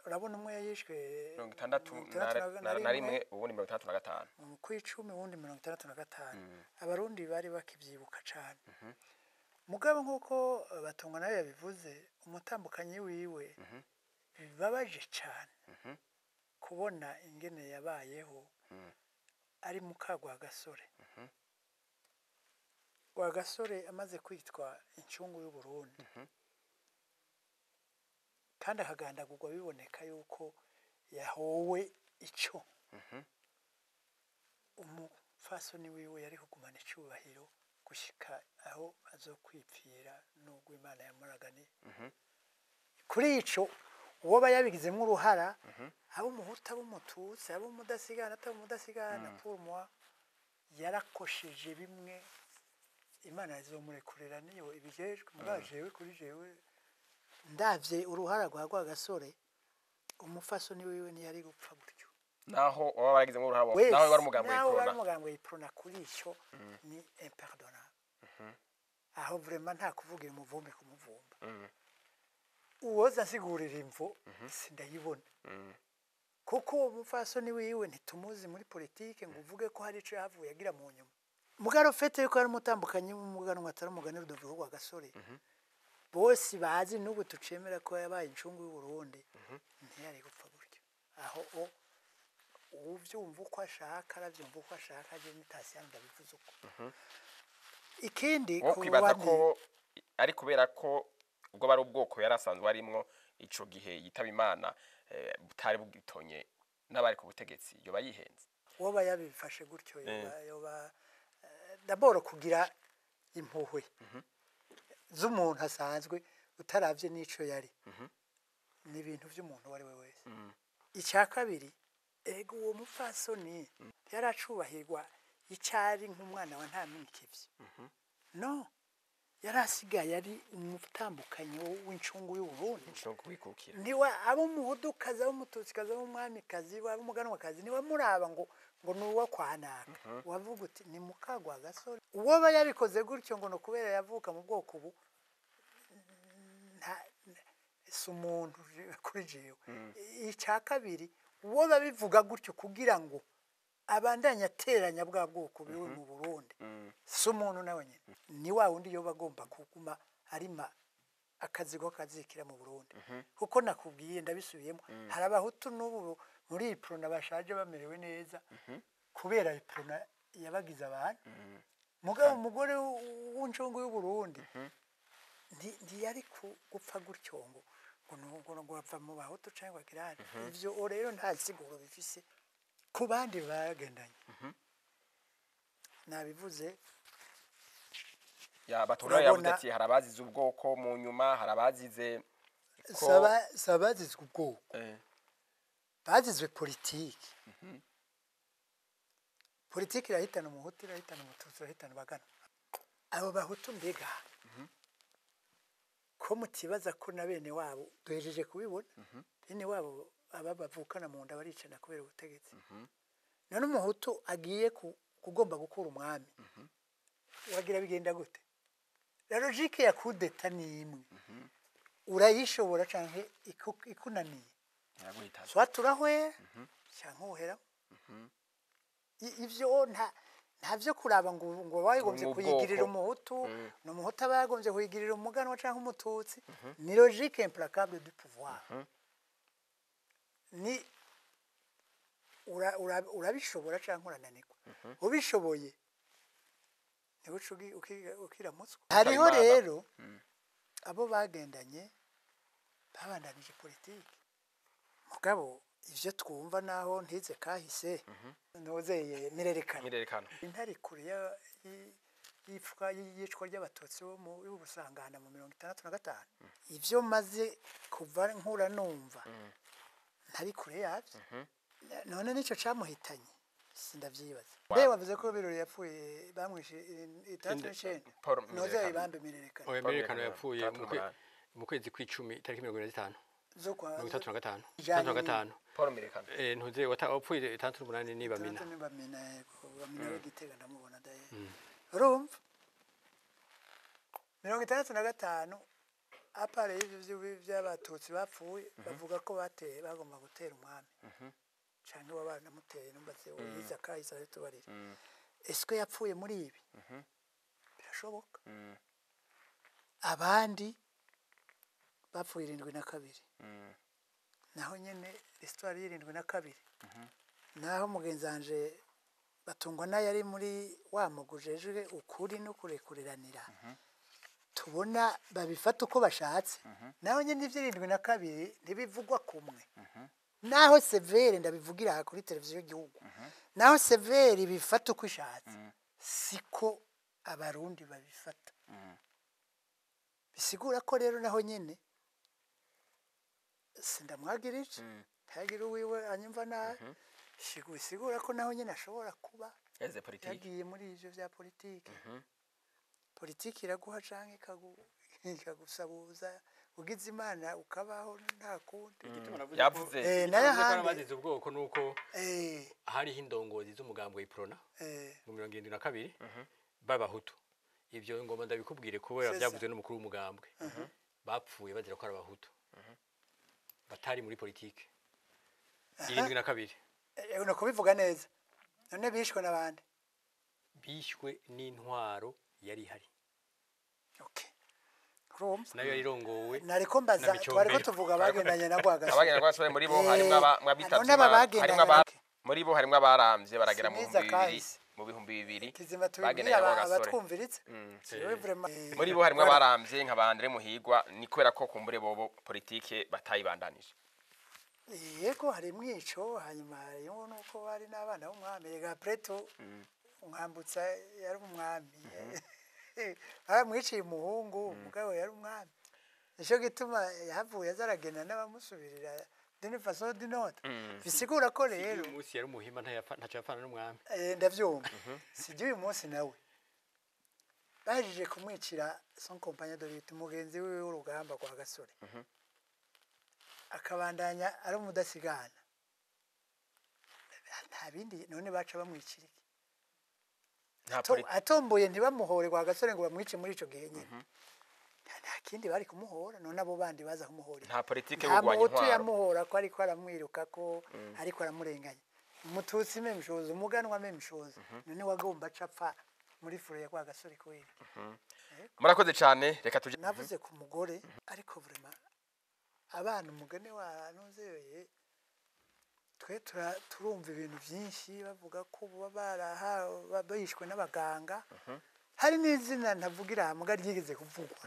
urabona umwe yishwe 61 na rimwe ubundi 65 mu kwicumi ubundi 65 abarundi bari bakivyibuka cyane mugabo nkuko Batunga nayo yabivuze umutambukanyi wiwe bibabaje cyane kubona ingene yabayeho ari mukagwa Gasore wa Gasore amaze kwitwa incungu y'u Burundi kandi akagandagurwa biboneka yuko yahowe ico umufasoni wiwe yari kugumana icubahiro gushika aho azokwipfira nubwo Imana yamuragani kuri ico uwo bayabigizemo uruhara abo muhuta b'umututsi abo mudasigana atabo mudasigana pour moi yarakosheje bimwe Imana izomurekurira niyo ibijejwe mugajewe kuri jewe ndavye uruhara rwa Gasore umufasoni wiwe ni yari gupfa gutyo naho waba waragize ngo uruhara wese naho wari umugambo nawe wari w'iprona umugambi w'iprona kuri icyo ni impardonnable aho vraiment nta kuvugira umuvumbi ku muvumba uwoza asigurira imvo sindayibona kuko uwo mupfasoni wiwe ntitumuzi muri politike ngo uvuge ko hari ico yahavuye agira mu nyuma mugaro fete yuko ari umutambukanyi w'umuganwa atari umugani Rudoviko rwa Gasore bose bazi n'ubu tucemera ko yabaye incungu y'u Burundi ntiyari gupfa gutyo aho uvyumva uko ashaka aravyumva uko ashaka je mitasi yandi ndabivuze uko ikindi kwibaza ko ari kubera ko ubwo bari ubwoko yarasanzwe arimwo ico gihe yitaba Imana butari bwitonye n'abari ku butegetsi yoba yihenze woba yabifashe gutyo yoba d'abord kugira impuhwe z'umuntu asanzwe utaravye n'ico yari ni ibintu vy'umuntu wari we wese icya kabiri ego uwo mupfasoni yaracubahirwa icari nk'umwana wa ntamwikivye no yarasigaye ari umutambukanyi w'incungu y'u Burundi incungu wikukira niwa abo muhudukaza abo mututsikaza abo mwamikazi abo muganwakazi niwa muraba ngo nuwa kwanaka wavuga uti ni mukagwa Gasore uwo ba yabikoze gutyo ngo no kubera yavuka mu bwoko ubu sumuntu kuri jewe icya kabiri uwo babivuga gutyo kugira ngo abandanya ateranya bwa bwoko biwe mu Burundi sumuntu nawe nyine ni wa wundi yo bagomba kuguma arima akazigo kazikira mu Burundi kuko nakubwiye ndabisubiyemo hari abahutu n'ubu muri iprona bashaje bamerewe neza kubera iprona yabagize abantu mugabo umugore w'uncungu y'u Burundi ntiyari gupfa gutyo ngo bapfa mu bahutu cyangwa kirani ivyo rero nta siguro bifise ku bandi bagendanye nabivuze batora yavuze ati harabazize ubwoko mu nyuma harabazize sabazize ubwoko bazizwe politiki politiki irahitana umuhutu irahitana umututsi irahitana bagana abo bahutu mbega ko mutibaza ko na bene wabo duhejeje kubibona bene wabo aba bavukana mu nda baricana kubera ubutegetsi none umuhutu agiye kugomba gukura umwami wagira bigenda gute la logique ya kudeta ni imwe urayishobora canke ikunaniye soit turahwe canke uhera ivyo ntavyo kuraba ngo wayigombye kuyigirira umuhutu no muhutu abagombye kuyigirira umuganwa canke umututsi ni logique implacable du pouvoir ni urabishobora canke urananirwa ubishoboye ukiramutswa hariho rero abo bagendanye babandanije politiki mugabo ivyo twumva naho ntize kahise nozeye mirerekano intari kure yicwa ry'abatutsi bo mu Busangana mu 1965 ivyo maze kuva nkura numva ntari kure yavyo none nico camuhitanye sindavyibaza mbe wavuze ko birori yapfuye bamwishe 39 nozeye ibambe mirerekano mirerekano yapfuye mu kwezi kw'icumi tariki 15 zokwa 35 Paul Mirekano ntuze wapfuye 38 niba mina bamina w'Igitega ndamubona daye urumva 65 apare y'ivyo by'abatutsi bapfuye bavuga ko bateye bagomba gutera umwami canke wabana muteye numbaze uyiza kahise aritubarira eske yapfuye muri ibi birashoboka abandi bapfuye 72 naho nyene histoire y'72 naho mugenzanje batungwa nayo ari muri wa mugujejwe ukuri no kurekuriranira tubona babifata uko bashatse naho nyene ivyo 72 ntibivugwa kumwe naho severe ndabivugira kuri televiziyo y'igihugu naho severe bifata uko ishatse siko abarundi babifata bisigura ko rero naho nyene sindamwagirije hagira uwiwe anyumva nabi bisigura ko naho nyene ashobora kuba yagiye muri ivyo vya politiki politiki iraguha canke ikagusabuza ugize imana ukabaho nta kundi yavuze n'ayahandi bazize ubwoko nuko eh hariho indongozi z'umugambwe w'iprona eh mu 72 b'abahutu ivyo ngoma ndabikubwire kubera C'est byavuzwe n'umukuru w'umugambwe bapfuye bazira ko ari abahutu batari muri politike 72 uno kubivuga neza none bishwe n'abandi bishwe n'intwaro yari hari okay urumva nayo yarirongowe nariko mbaza twariko tuvuga bagendanye na Rwagasore abagenda rwasore muri bo harimwo mwabitavye muri bo harimwo abaramvye baragera mu bihumbi bibiri kizima bagendanye tubibwira na Rwagasore abatwumviritse siwe vraiment muri bo harimwo abaramvye nka Bandre Muhigwa ni kubera ko kumbure bobo politike batayibandanije yego hari mwico hanyuma yo nuko hari n'abana b'umwami ga preto umwambutsa yari umwami mwiciye umuhungu mugabo yari umwami nico gituma yavuye azaragena n'abamusubirira d'une façon d'une autre bisigura ko rero uyu munsi yari umuhima ntacapfana n'umwami ndavyumva sije uyu munsi nawe bajije kumwicira son compagnon de lutte mugenzi wiwe w'urugamba kwa Gasore akabandanya ari umudasigana nta bindi none baca bamwicira atomboye ntibamuhore kwa Gasore ngo bamwice muri ico gihe nyine nta kindi bari kumuhora none abo bandi baza kumuhora nta politike y'ugwanya intwaro yamuhora ko ariko aramwiruka ko ariko aramurenganya umututsi memishozo umuganwa memishozo none wagomba capfa muri fure ya kwa Gasore kweli murakoze cyane reka tuje navuze ku mugore ariko vraiment abana umugane wa nozeye twe turumva ibintu byinshi bavuga ko baba bishwe n'abaganga hari n'izina ntavugira hamwe ryigeze kuvugwa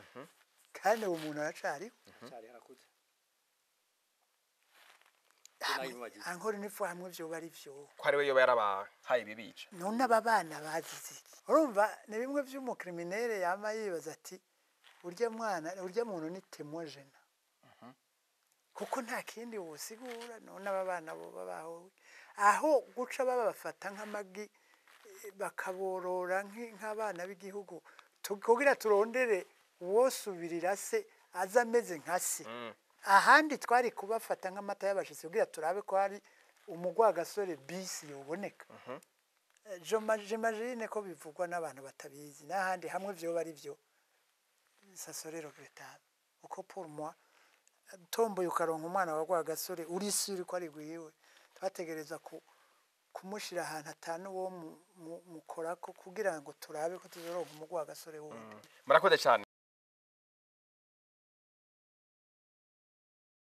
kandi uwo muntu aracari harakuze ankora n'ifu hamwe byo bari byo ko ari we yoba yarabahaye bibica none aba bana bagize urumva ni bimwe by'umukriminere yama yibaza ati urya muntu ni temojena kuko nta kindi wosigura none aba bana bo babaho aho guca babafata nk'amagi bakaborora nk'abana b'igihugu kugira turondere wosubirira se aza ameze nka se ahandi twari kubafata nk'amata y'abashitsi kugira turabe ko hari umugwagasore bisi yoboneka j'imagine ko bivugwa n'abantu batabizi n'ahandi hamwe byo bari byo sasorero gretable uko pour moi tomboye ukaronka umwana wa Rwagasore uri siri ko ari gwiwe twategereza kumushira ahantu atanu wo mukorako kugira ngo turabe ko tuzoronka umugwa Gasore wundi murakoze cyane